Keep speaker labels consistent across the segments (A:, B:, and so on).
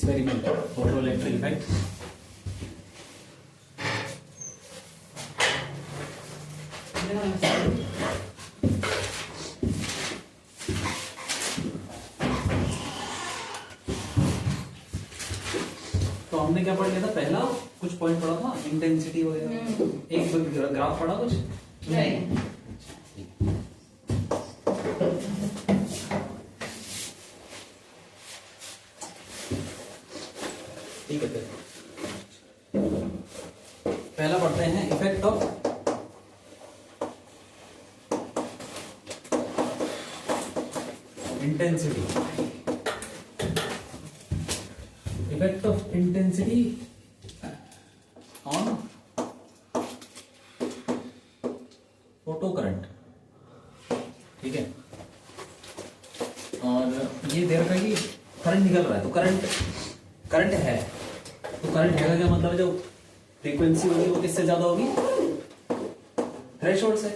A: Experiment photo electric effect. तो हमने क्या पढ़ लिया था, पहला कुछ पॉइंट पढ़ा था, इंटेंसिटी वगैरह, एक ग्राफ पढ़ा कुछ
B: नहीं।
A: ठीक है, पहला पढ़ते हैं effect of intensity. Effect of intensity on photo current. ठीक है, और ये दे रखा है कि करंट निकल रहा है, तो करंट है, तो करंट है का क्या मतलब है, जो फ्रीक्वेंसी होगी वो किससे ज्यादा होगी, थ्रेशोल्ड से।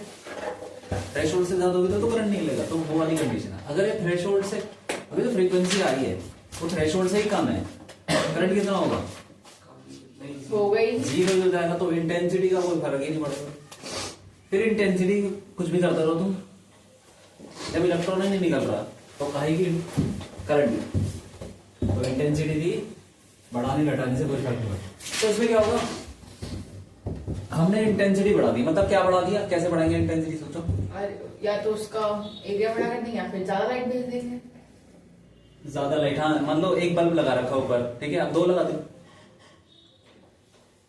A: थ्रेशोल्ड से ज्यादा होगी तो करंट निकलेगा, तो वो वाली कंडीशन है। अगर ये थ्रेशोल्ड से, अभी तो फ्रीक्वेंसी आई है, वो थ्रेशोल्ड से ही कम है, करंट कितना होगा,
B: हो गई,
A: जीरो हो जाएगा, तो इंटेंसिटी का कोई फर्क ही नहीं पड़ेगा। फिर इंटेंसिटी कुछ भी करता रहो तुम, जब इलेक्ट्रॉन ही नहीं निकल रहा तो कहेगी करंट, तो इंटेंसिटी भी बढ़ाने घटाने से कोई फर्क नहीं पड़ता। तो इसमें क्या होगा, हमने इंटेंसिटी बढ़ा दी, मतलब क्या बढ़ा दिया, कैसे बढ़ाएंगे इंटेंसिटी सोचो।
B: और या तो उसका एरिया बढ़ा कर देंगे या फिर ज्यादा लाइट भेज देंगे।
A: ज्यादा लाइट, हाँ, मान लो एक बल्ब लगा रखा ऊपर, ठीक है, अब दो लगा दो,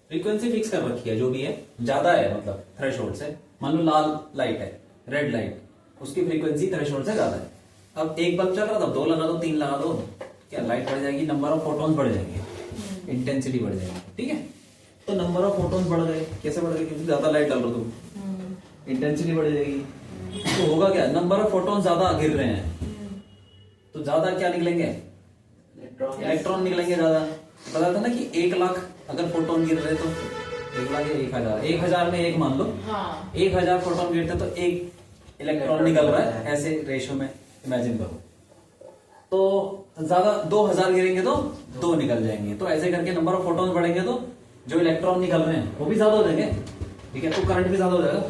A: फ्रीक्वेंसी फिक्स कर रखी है जो भी है, ज्यादा है मतलब थ्रेशोल्ड से। मान लो लाल लाइट है, रेड लाइट, उसकी फ्रीक्वेंसी थ्रेशोल्ड से ज्यादा है। अब एक बल्ब चल रहा था, दो लगा दो, तीन लगा दो, क्या लाइट बढ़ जाएगी, नंबर ऑफ फोटॉन्स बढ़ जाएंगे, इंटेंसिटी बढ़ जाएगी। ठीक है, तो नंबर ऑफ फोटॉन्स बढ़ गए, कैसे बढ़ गए, क्योंकि ज्यादा लाइट डाल रहे हो तुम, इंटेंसिटी बढ़ जाएगी। तो होगा क्या, नंबर ऑफ फोटॉन्स ज्यादा गिर रहे हैं, तो ज्यादा क्या निकलेंगे, इलेक्ट्रॉन निकलेंगे ज्यादा। पता था ना कि 1 लाख अगर फोटोन गिर रहे तो 1 लाख या 1000, 1000 में एक मान लो,
B: हाँ।
A: 1000 फोटोन गिरते तो एक इलेक्ट्रॉन निकल रहा है, ऐसे रेशियो में इमेजिन करो। तो ज्यादा 2000 गिरेंगे तो 2 निकल जाएंगे, तो ऐसे करके नंबर ऑफ फोटोन बढ़ेंगे तो जो इलेक्ट्रॉन निकल रहे हैं वो भी ज्यादा हो जाएंगे। ठीक है, तो करंट भी ज्यादा हो जाएगा।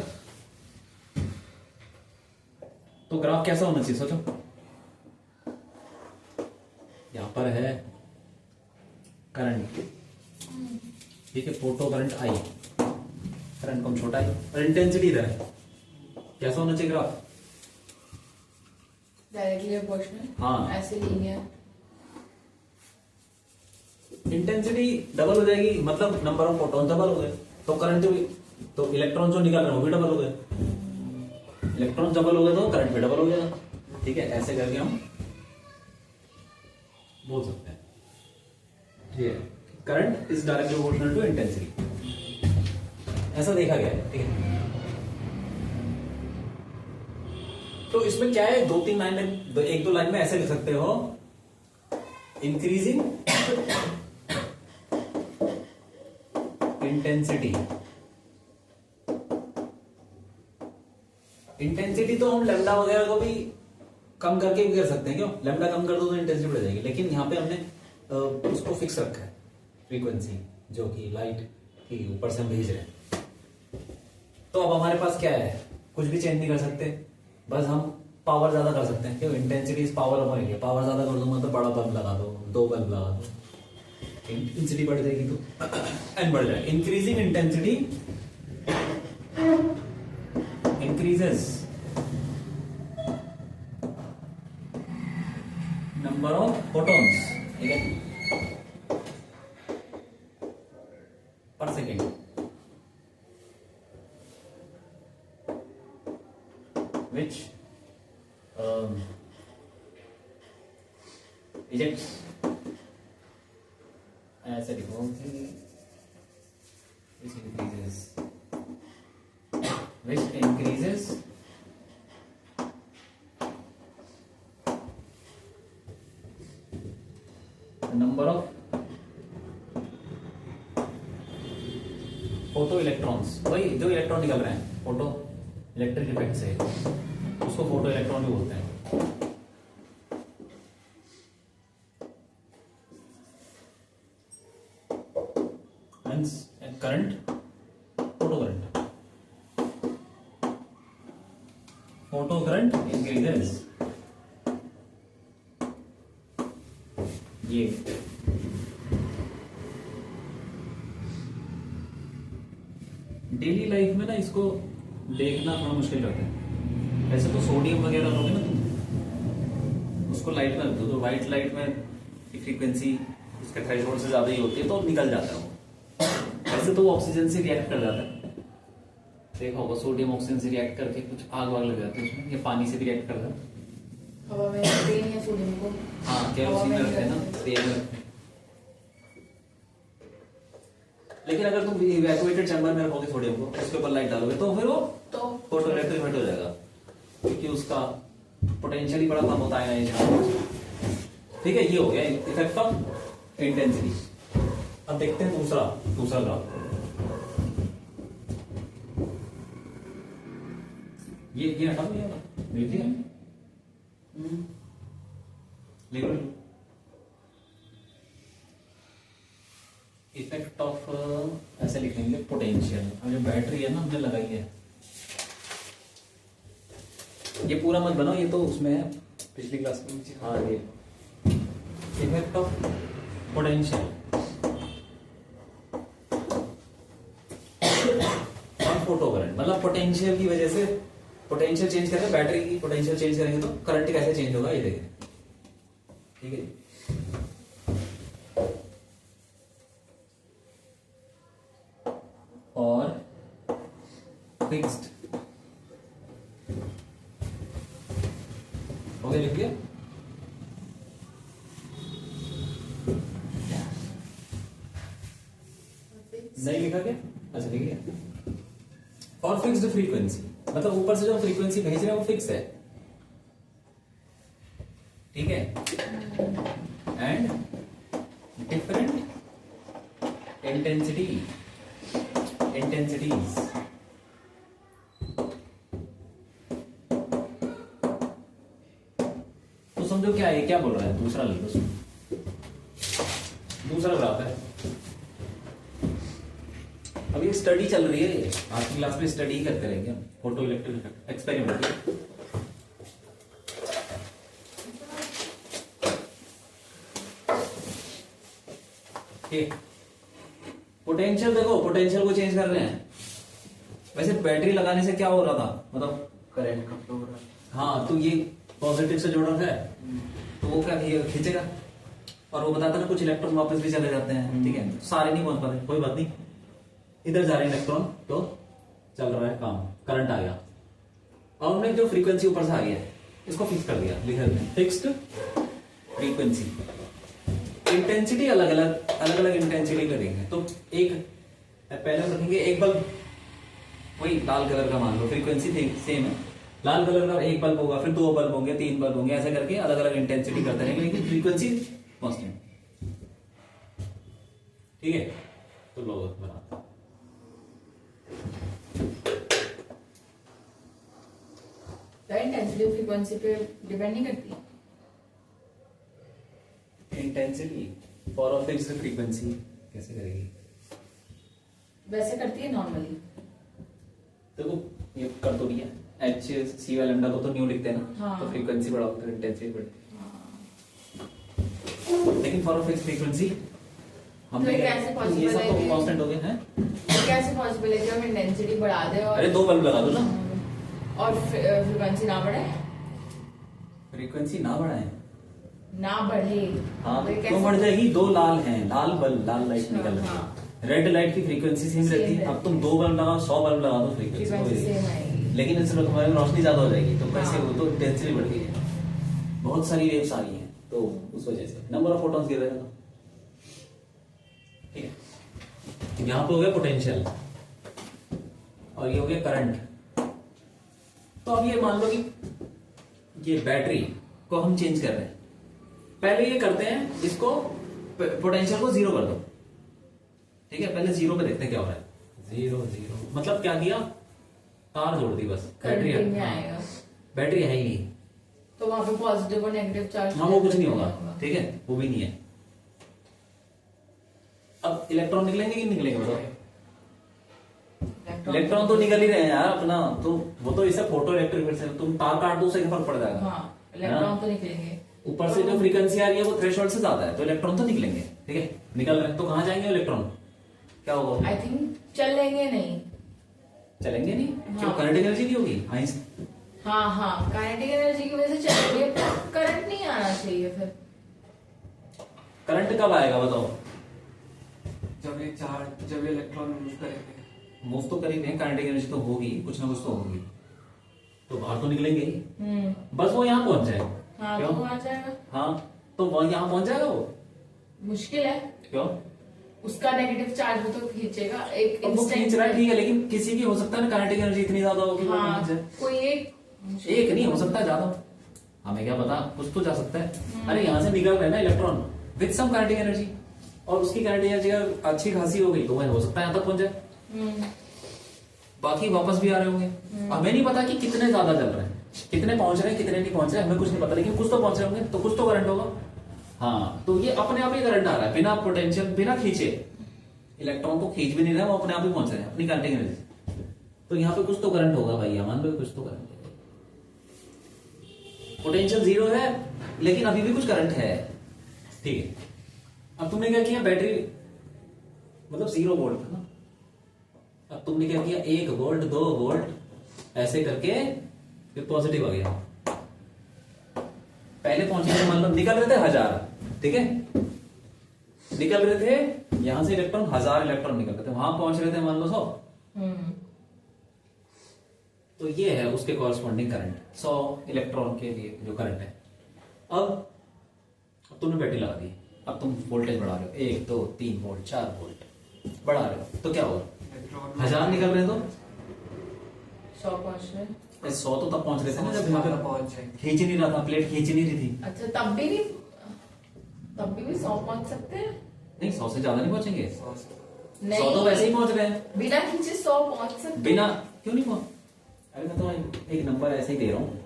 A: तो ग्राफ कैसा होना चाहिए सोचो, यहां पर है करंट, ठीक है, फोटो करंट आई, करंट कम छोटा है, और इंटेंसिटी इधर है, कैसा होना चाहिए ग्राफ,
B: डायरेक्टली प्रोपोर्शनल,
A: हाँ,
B: ऐसे लीनियर।
A: इंटेंसिटी डबल हो जाएगी, मतलब नंबर ऑफ फोटॉन डबल हो गए, तो करंट भी, तो इलेक्ट्रॉन जो निकल रहे हैं वो भी डबल हो गए, इलेक्ट्रॉन डबल हो गए तो करंट भी डबल हो गया। ठीक है, ऐसे करके हम बोल सकते हैं ये current is directly proportional to intensity, ऐसा देखा गया है। ठीक है, तो इसमें क्या है, 2-3 लाइन में, एक दो लाइन में ऐसे लिख सकते हो, इंक्रीजिंग इंटेंसिटी। इंटेंसिटी तो हम लैम्डा वगैरह को भी कम करके भी कर सकते हैं, क्यों, लैम्डा कम कर दो तो इंटेंसिटी बढ़ जाएगी, लेकिन यहाँ पे हमने उसको फिक्स रखा है, फ्रीक्वेंसी जो कि लाइट की ऊपर से हम भेज रहे हैं। तो अब हमारे पास क्या है, कुछ भी चेंज नहीं कर सकते, बस हम पावर ज्यादा कर सकते हैं, क्यों, intensity is power of area, power ज्यादा कर दूंगा तो बड़ा बल्ब लगा दो, 2 बल्ब लगा दो, इंटेंसिटी बढ़ जाएगी, तो एन बढ़ जाएगा। Increasing intensity increases number of photons, ठीक है, पर सेकेंड, which ejects, ऐसे लिखो, which increases the number of photo electrons, वही जो इलेक्ट्रॉन निकल रहे हैं फोटो इलेक्ट्रिक इफेक्ट से, उसको फोटो इलेक्ट्रॉन भी बोलते हैं। Means current, photo current, photo current increases. ये डेली लाइफ में ना इसको देखना थोड़ा मुश्किल रहता है। वैसे तो सोडियम वगैरह लोगे ना तुम, उसको लाइट में रख दो तो व्हाइट लाइट में फ्रीक्वेंसी इसके थ्रेशोल्ड से ज्यादा ही होती है तो निकल जाता है वो। वैसे तो वो ऑक्सीजन से रिएक्ट कर जाता है, देखा होगा सोडियम ऑक्सीजन से रिएक्ट करके कुछ आग वाग लग जाती है उसमें, या पानी से भी रिएक्ट करता है।
B: हवा में रखते हैं सोडियम को।
A: हाँ केरोसिन में रखते हैं ना, तेल में रखते हैं। लेकिन अगर तुम इवैक्यूएटेड चैम्बर में रखोगे सोडियम को, उसके ऊपर लाइट डालोगे तो फिर वो
B: तो
A: फोटो इलेक्ट्रिक इफेक्ट हो जाएगा, क्योंकि उसका पोटेंशियल ही बड़ा कम होता है आयनाइजेशन। ठीक है, ये हो गया इफेक्ट ऑफ इंटेंसिटी। अब देखते हैं दूसरा ग्राफ। ये हटा दो, ये लिख लो। इफेक्ट ऑफ ऐसे लिखेंगे पोटेंशियल। अब जो बैटरी है ना हमने लगाई है, ये पूरा मत बनाओ, ये तो उसमें है पिछली क्लास में। हाँ ये effect of potential on photo current, मतलब पोटेंशियल की वजह से पोटेंशियल चेंज करें, बैटरी की पोटेंशियल चेंज करेंगे तो करंट कैसे चेंज होगा ये देखें। ठीक है, और फिक्स्ड हो गया, लिख दिया। नहीं लिखा क्या? अच्छा लिख दिया। और फिक्स्ड फ्रीक्वेंसी, मतलब ऊपर से जो फ्रीक्वेंसी भेज रहे हैं वो फिक्स है, ठीक है। एंड डिफरेंट इंटेंसिटीज, तो समझो क्या है, क्या बोल रहा है। दूसरा ले लो, दूसरा ग्राफ है। अब ये स्टडी चल रही है, आज की क्लास में स्टडी करते रहेंगे हम, फोटो इलेक्ट्रिक एक्सपेरिमेंट। पोटेंशियल देखो, पोटेंशियल को चेंज कर रहे हैं। वैसे बैटरी लगाने से क्या हो रहा था, मतलब
C: करंट का फ्लो हो रहा है।
A: हाँ, तो ये पॉजिटिव से जुड़ा है तो वो क्या खींचेगा, और वो बताता ना कुछ इलेक्ट्रॉन वापस भी चले जाते हैं। ठीक है, सारे नहीं पहुंच पाते, कोई बात नहीं, इधर जा रहे हैं इलेक्ट्रॉन तो चल रहा है काम, करंट आ गया। और हमने जो फ्रीक्वेंसी ऊपर से आ गया इसको फिक्स कर दिया, लिख देते हैं फिक्स्ड फ्रीक्वेंसी। इंटेंसिटी अलग अलग इंटेंसिटी करेंगे, तो एक पहले हम रखेंगे एक बल्ब, वही लाल कलर का मान लो, फ्रीक्वेंसी सेम है, लाल कलर का एक बल्ब होगा, फिर 2 बल्ब होंगे, 3 बल्ब होंगे, ऐसे करके अलग अलग इंटेंसिटी करते रहेंगे, लेकिन फ्रीक्वेंसी कांस्टेंट। ठीक है, तो लो बनाते
B: इंटेंसिटी फ्रीक्वेंसी पे डिपेंड नहीं करती।
A: Intensity for a fixed frequency कैसे करेगी,
B: वैसे करती है नॉर्मली।
A: देखो ये कर तो दिया, एच सी वाई लैम्डा को तो न्यू लिखते हैं ना।
B: हाँ।
A: तो फ्रीक्वेंसी बढ़ाओ तो इंटेंसिटी बढ़ती है। लेकिन फॉर अ फिक्स्ड फ्रीक्वेंसी हमने
B: तो ये कैसे
A: ये
B: possible
A: सब
B: है
A: तो
B: कि-
A: कांस्टेंट हो गए हैं।
B: तो कैसे पॉसिबल है कि हम इंटेंसिटी बढ़ा दें और
A: अरे 2 बल्ब लगा दो ना,
B: और फ्रीक्वेंसी ना बढ़े,
A: फ्रीक्वेंसी ना बढ़ाएं।
B: ना बढ़े।
A: हाँ,
B: तो ये
A: क्यों
B: कैसे-
A: बढ़ जाएगी? 2 लाल हैं, लाल बल्ब, लाल लाइट निकल रही है,
B: हाँ।
A: रेड लाइट की फ्रीक्वेंसी सेम
B: Same
A: रहती है।
B: रहती
A: अब तुम 2 बल्ब लगाओ, 100 बल्ब लगा दो,
B: फ्रीक्वेंसी
A: फ्रीक्वेंसी
B: सेम आएगी।
A: लेकिन इसमें तुम्हारी रोशनी ज्यादा हो जाएगी, तो कैसे
B: हाँ।
A: हो, तो इंटेंसिटी बढ़ गई है, बहुत सारी वेव्स आ रही हैं, तो उस वजह से नंबर ऑफ फोटॉन्स गिर रहे हैं। ठीक है, यहां पे हो गया पोटेंशियल और ये हो गया करंट। तो अब ये मान लो कि ये बैटरी को हम चेंज कर रहे हैं, पहले ये करते हैं, इसको पोटेंशियल को 0 कर दो। ठीक है, पहले 0 पे देखते हैं क्या हो रहा है। 0 मतलब क्या किया, तार जोड़ दी बस, बैटरी
B: करंट में
A: हाँ,
B: आएगा
A: बैटरी है ही नहीं,
B: तो वहां पे पॉजिटिव और नेगेटिव चार्ज
A: हाँ वो कुछ नहीं होगा। ठीक है, वो भी नहीं है। अब इलेक्ट्रॉन निकलेंगे कि निकलेंगे बताओ? इलेक्ट्रॉन तो निकल ही रहे हैं यार अपना, तो वो तो इससे फोटो इलेक्ट्रिक फील्ड से तुम तार काट दो उससे फर्क पड़ जाएगा।
B: हाँ, इलेक्ट्रॉन तो निकलेंगे।
A: ऊपर से जो फ्रीक्वेंसी आ रही है वो थ्रेशोल्ड से ज्यादा है, तो इलेक्ट्रॉन तो निकलेंगे, ठीक है, निकल रहे हैं तो कहाँ जाएंगे इलेक्ट्रॉन? क्या होगा?
B: आई थिंक चलेंगे नहीं।
A: चलेंगे नहीं? क्यों?
B: हाँ।
A: करंट एनर्जी की होगी।
B: हाँ, काइनेटिक एनर्जी की वजह से चलेंगे, करंट नहीं आना चाहिए फिर।
A: करंट कब आएगा बताओ?
C: जब इलेक्ट्रॉन मूव करेंगे।
A: मूव तो कर ही रहे हैं, काइनेटिक एनर्जी तो होगी, कुछ ना कुछ तो होगी, तो बाहर तो निकलेंगे ही। बस वो यहाँ पहुंच जाए।
B: हाँ,
A: क्यों?
B: तो आ जाएगा।
A: हाँ, तो वो यहाँ पहुंच जाएगा वो।
B: मुश्किल है,
A: क्यों?
B: उसका नेगेटिव चार्ज भी तो खींचेगा एक
A: वो
B: इंस्टेंट।
A: खींच रहा है ठीक है, लेकिन किसी की हो सकता है ना काइनेटिक एनर्जी इतनी ज्यादा होगी वो
B: हाँ,
A: पहुंच जाए।
B: कोई
A: एक नहीं हो सकता, ज्यादा, हमें क्या पता, कुछ तो जा सकता है। अरे यहाँ से निकल रहे हैं ना electron with some kinetic energy, और उसकी काइनेटिक एनर्जी अगर अच्छी खासी हो गई तो वह हो सकता है यहाँ तक पहुंच जाए, बाकी वापस भी आ रहे होंगे। हमें नहीं पता कि कितने ज्यादा चल रहे हैं, कितने पहुंच रहे हैं, कितने नहीं पहुंच रहे, हमें कुछ नहीं पता, लेकिन कुछ तो पहुंच रहे होंगे, तो कुछ तो करंट होगा। हाँ, तो ये अपने आप ही करंट आ रहा है बिना पोटेंशियल, बिना खींचे। इलेक्ट्रॉन तो खींच भी नहीं रहा, वो अपने आप ही पहुंच रहे हैं अपनी काइनेटिक एनर्जी से। तो यहाँ पे कुछ तो करंट होगा भाई, मान लो कुछ तो करंट है। पोटेंशियल 0 है लेकिन अभी भी कुछ करंट है, ठीक है। अब तुमने क्या किया, बैटरी मतलब 0 वोल्ट था ना, अब तुमने क्या किया 1 वोल्ट 2 वोल्ट ऐसे करके फिर पॉजिटिव आ गया। पहले पहुंचे थे मान लो निकल रहे थे 1000, ठीक है, निकल रहे थे यहां से इलेक्ट्रॉन 1000 इलेक्ट्रॉन निकल रहे थे, वहां पहुंच रहे थे मान लो 100। तो ये है उसके कॉरस्पॉन्डिंग करंट, 100 इलेक्ट्रॉन के लिए जो करंट है। अब तुमने बैटरी लगा दी, अब तुम वोल्टेज बढ़ा रहे हो 1 2 3 वोल्ट 4 वोल्ट बढ़ा रहे हो, तो क्या होगा? 1000 निकल रहे हैं तो
B: 100 पहुंच रहे।
A: 100 तो तब पहुंच रहे थे ना जब यहाँ पे
C: पहुंच जाएंगे।
A: खींच नहीं रहा था, प्लेट खींच नहीं रही थी।
B: अच्छा, तब भी नहीं, तब भी 100 पहुंच सकते हैं?
A: नहीं, 100 से ज्यादा नहीं पहुंचेंगे, 100 तो वैसे ही पहुंच रहे हैं।
B: बिना खींचे 100 पहुंच सकते
A: बिना क्यों नहीं पहुंच? अरे मैं तो एक नंबर ऐसे ही दे रहा हूँ,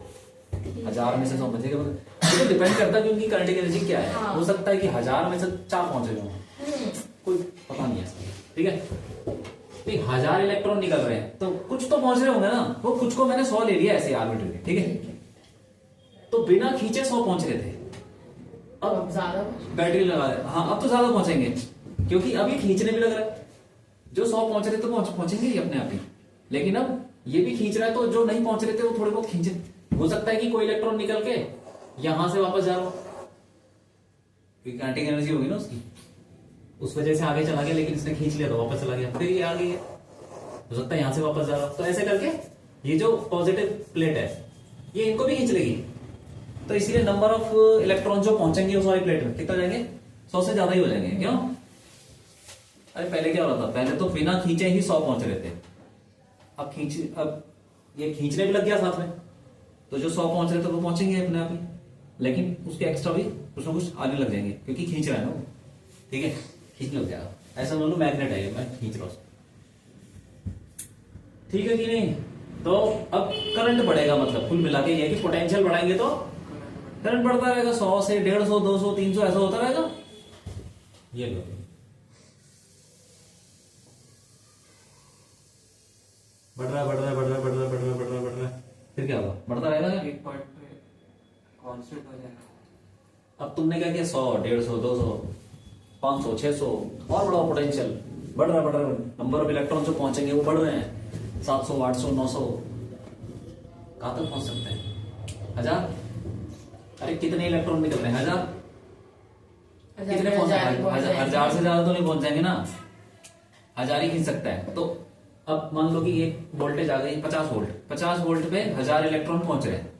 A: 1000 में से 100 बचेगा, तो डिपेंड करता है कि उनकी करंट एनर्जी क्या है।
B: हाँ।
A: हो सकता है कि 1000 में से 4 पहुंचे हुए हों, कोई पता नहीं है इसका, ठीक है। तो 1000 इलेक्ट्रॉन निकल रहे हैं तो कुछ तो पहुंच रहे होंगे ना, वो कुछ को मैंने 100 ले लिया ऐसे आर्बिट्ररी, ठीक है, तो बिना खींचे 100 पहुंच रहे थे।
B: अब ज्यादा
A: बैटरी लगा दे, हाँ अब तो ज्यादा पहुंचेंगे क्योंकि अब ये खींचने भी लग रहा है। जो 100 पहुंच रहे तो पहुंचेंगे ही अपने आप ही, लेकिन अब ये भी खींच रहा है, तो जो नहीं पहुंच रहे थे वो थोड़े बहुत खींचे। हो सकता है कि कोई इलेक्ट्रॉन निकल के यहां से वापस जा रहा हो, क्योंकि काइनेटिक एनर्जी होगी ना उसकी, उस वजह से आगे चला गया, लेकिन इसने खींच लिया तो वापस चला गया, फिर ये आगे हो सकता है यहां से वापस जा रहा हो। तो ऐसे करके ये जो पॉजिटिव प्लेट है ये इनको भी खींच लेगी, तो इसीलिए नंबर ऑफ इलेक्ट्रॉन जो पहुंचेंगे उस वाली प्लेट में कितना जाएंगे, 100 से ज्यादा ही हो जाएंगे। क्यों? अरे पहले क्या हो रहा था, पहले तो बिना खींचे ही 100 पहुंच रहे थे, अब ये खींचने भी लग गया साथ में, तो जो 100 पहुंच रहे थे वो पहुंचेंगे अपने आप ही, लेकिन उसके एक्स्ट्रा भी कुछ ना कुछ आने लग जाएंगे क्योंकि खींच रहा है ना वो, ठीक है, खींचने लग जाएगा। ऐसा मान लो मैग्नेट है, मैं खींच रहा हूं, ठीक है कि नहीं। तो अब करंट बढ़ेगा, मतलब कुल मिला के ये कि पोटेंशियल बढ़ाएंगे तो करंट बढ़ता रहेगा, 100 से 150 200 300 ऐसा होता रहेगा। ये लो, बढ़ रहा है, फिर क्या होगा, बढ़ता रहेगा क्या?
C: एक पॉइंट पे कांस्टेंट हो जाएगा।
A: अब तुमने क्या किया, 100 150 200 500 600 और बढ़ाओ, पोटेंशियल बढ़ रहा है, नंबर ऑफ इलेक्ट्रॉन जो पहुंचेंगे वो बढ़ रहे हैं, 700 800 900 कहां तक पहुंच सकते हैं, 1000। अरे कितने इलेक्ट्रॉन निकल रहे हैं, 1000, कितने पहुंच जाएंगे, 1000 से ज्यादा तो नहीं पहुंच जाएंगे ना, 1000 ही खींच सकता है। तो अब मान लो कि एक वोल्टेज आ गई 50 वोल्ट पे 1000 इलेक्ट्रॉन पहुंच रहे हैं,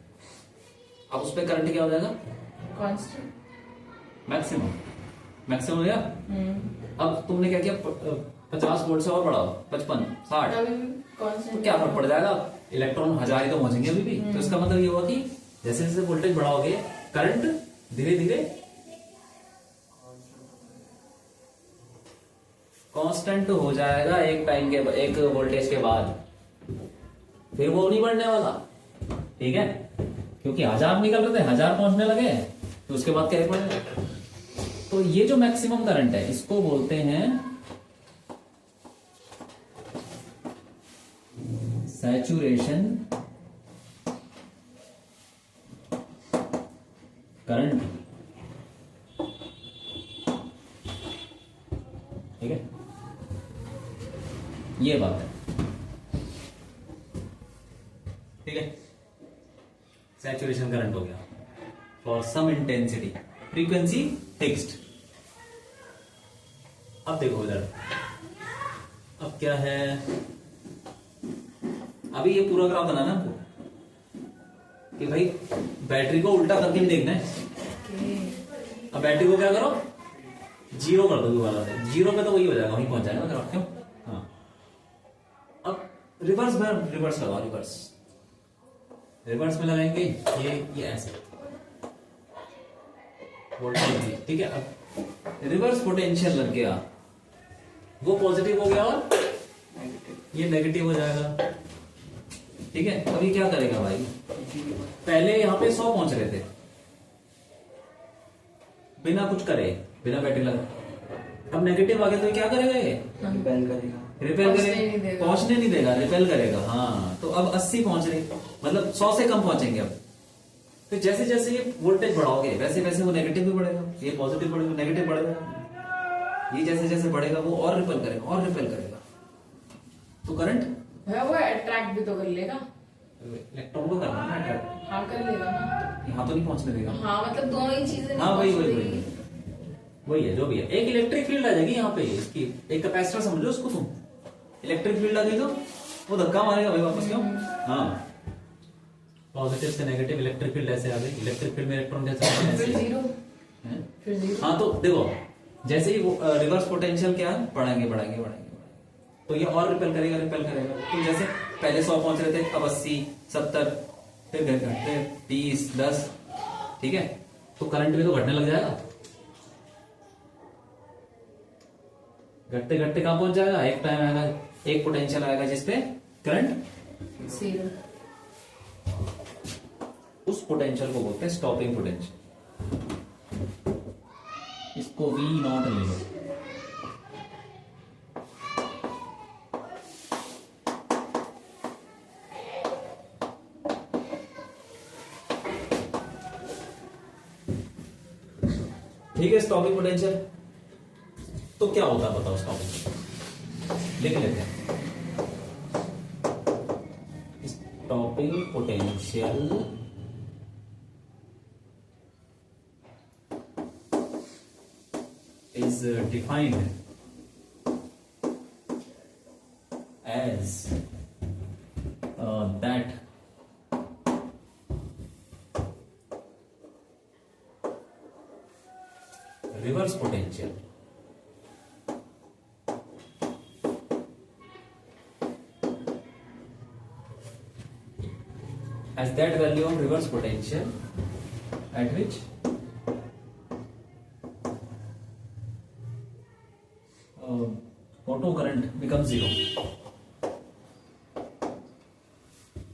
A: अब उस पर करंट क्या हो जाएगा,
B: कांस्टेंट,
A: मैक्सिमम हो गया। अब तुमने क्या किया, 50 वोल्ट से और बढ़ाओ, 55 60, तो क्या फर्क पड़ जाएगा, इलेक्ट्रॉन 1000 ही तो पहुंचेंगे अभी भी। तो इसका मतलब ये हुआ कि जैसे जैसे वोल्टेज बढ़ाओगे करंट धीरे धीरे कांस्टेंट हो जाएगा एक टाइम के, एक वोल्टेज के बाद, फिर वो नहीं बढ़ने वाला, ठीक है, क्योंकि 1000 निकल रहे थे 1000 पहुंचने लगे, तो उसके बाद क्या पड़ेगा, तो ये जो मैक्सिमम करंट है इसको बोलते हैं सैचुरेशन करंट। ठीक है, ये बात है। ठीक है, सैचुरेशन करंट हो गया for some intensity, frequency fixed. अब देखो इधर, अब क्या है, अभी ये पूरा ग्राफ बनाना आपको कि भाई बैटरी को उल्टा करके भी देखना है। अब बैटरी को क्या करो, जीरो कर दो दोबारा से, जीरो पे तो वही हो जाएगा, वहीं पहुंच जाएगा ग्राफ। क्यों? हाँ, अब रिवर्स में, रिवर्स लगाओ, रिवर्स में लगाएंगे ये ऐसे वोल्टेज। ठीक है, अब रिवर्स पोटेंशियल लग गया, वो पॉजिटिव हो गया और ये नेगेटिव हो जाएगा। ठीक है, अभी क्या करेगा भाई, पहले यहां पे 100 पहुंच रहे थे बिना कुछ करे, बिना बैटरी लगा। अब नेगेटिव आ गया तो क्या करेगा ये,
C: रिपेल करेगा,
A: रिपेल करेगा, पहुंचने नहीं देगा, रिपेल करेगा। हाँ, तो अब 80 पहुंच रही, मतलब 100 से कम पहुंचेंगे अब। फिर जैसे जैसे ये वोल्टेज बढ़ाओगे वैसे वैसे वो नेगेटिव भी बढ़ेगा, ये पॉजिटिव बढ़ेगा, नेगेटिव बढ़ेगा, ये जैसे जैसे बढ़ेगा वो और रिपेल करेगा और रिपेल करेगा। तो करंट
B: वो अट्रैक्ट भी तो कर लेगा,
A: इलेक्ट्रॉन को करना है अट्रैक्ट।
B: हाँ कर लेगा ना,
A: यहाँ तो नहीं पहुंचने देगा।
B: हाँ मतलब दोनों ही चीजें नहीं
A: हाँ वही
B: पहुंच
A: वही
B: रही।
A: वही है जो भी है। एक इलेक्ट्रिक फील्ड आ जाएगी यहाँ पे, इसकी एक कैपेसिटर समझो उसको तुम, इलेक्ट्रिक फील्ड आ गई तो वो धक्का मारेगा भाई वापस। क्यों? हाँ, पॉजिटिव से नेगेटिव इलेक्ट्रिक फील्ड ऐसे आ गई, इलेक्ट्रिक फील्ड में इलेक्ट्रॉन कैसे
B: फिर जीरो,
A: हैं?
B: फिर जीरो।
A: हाँ, तो देखो जैसे ही रिवर्स पोटेंशियल क्या है, बढ़ाएंगे बढ़ाएंगे बढ़ाएंगे, तो ये और रिपेल करेगा, रिपेल करेगा। तो जैसे पहले 100 पहुंच रहे थे, अब 80, 70, फिर घटते 30, 10। ठीक है, तो करंट भी तो घटने लग जाएगा, घटते घटते कहां पहुंच जाएगा, एक टाइम आएगा, एक पोटेंशियल आएगा जिसपे करंट
B: जीरो।
A: उस पोटेंशियल को बोलते हैं स्टॉपिंग पोटेंशियल। इसको V0 ले लो। ठीक है, स्टॉपिंग पोटेंशियल तो क्या होता है बताओ, स्टॉपिंग लिख लेते हैं। Stopping potential is defined as that reverse potential as that value of reverse potential at which photo current becomes zero,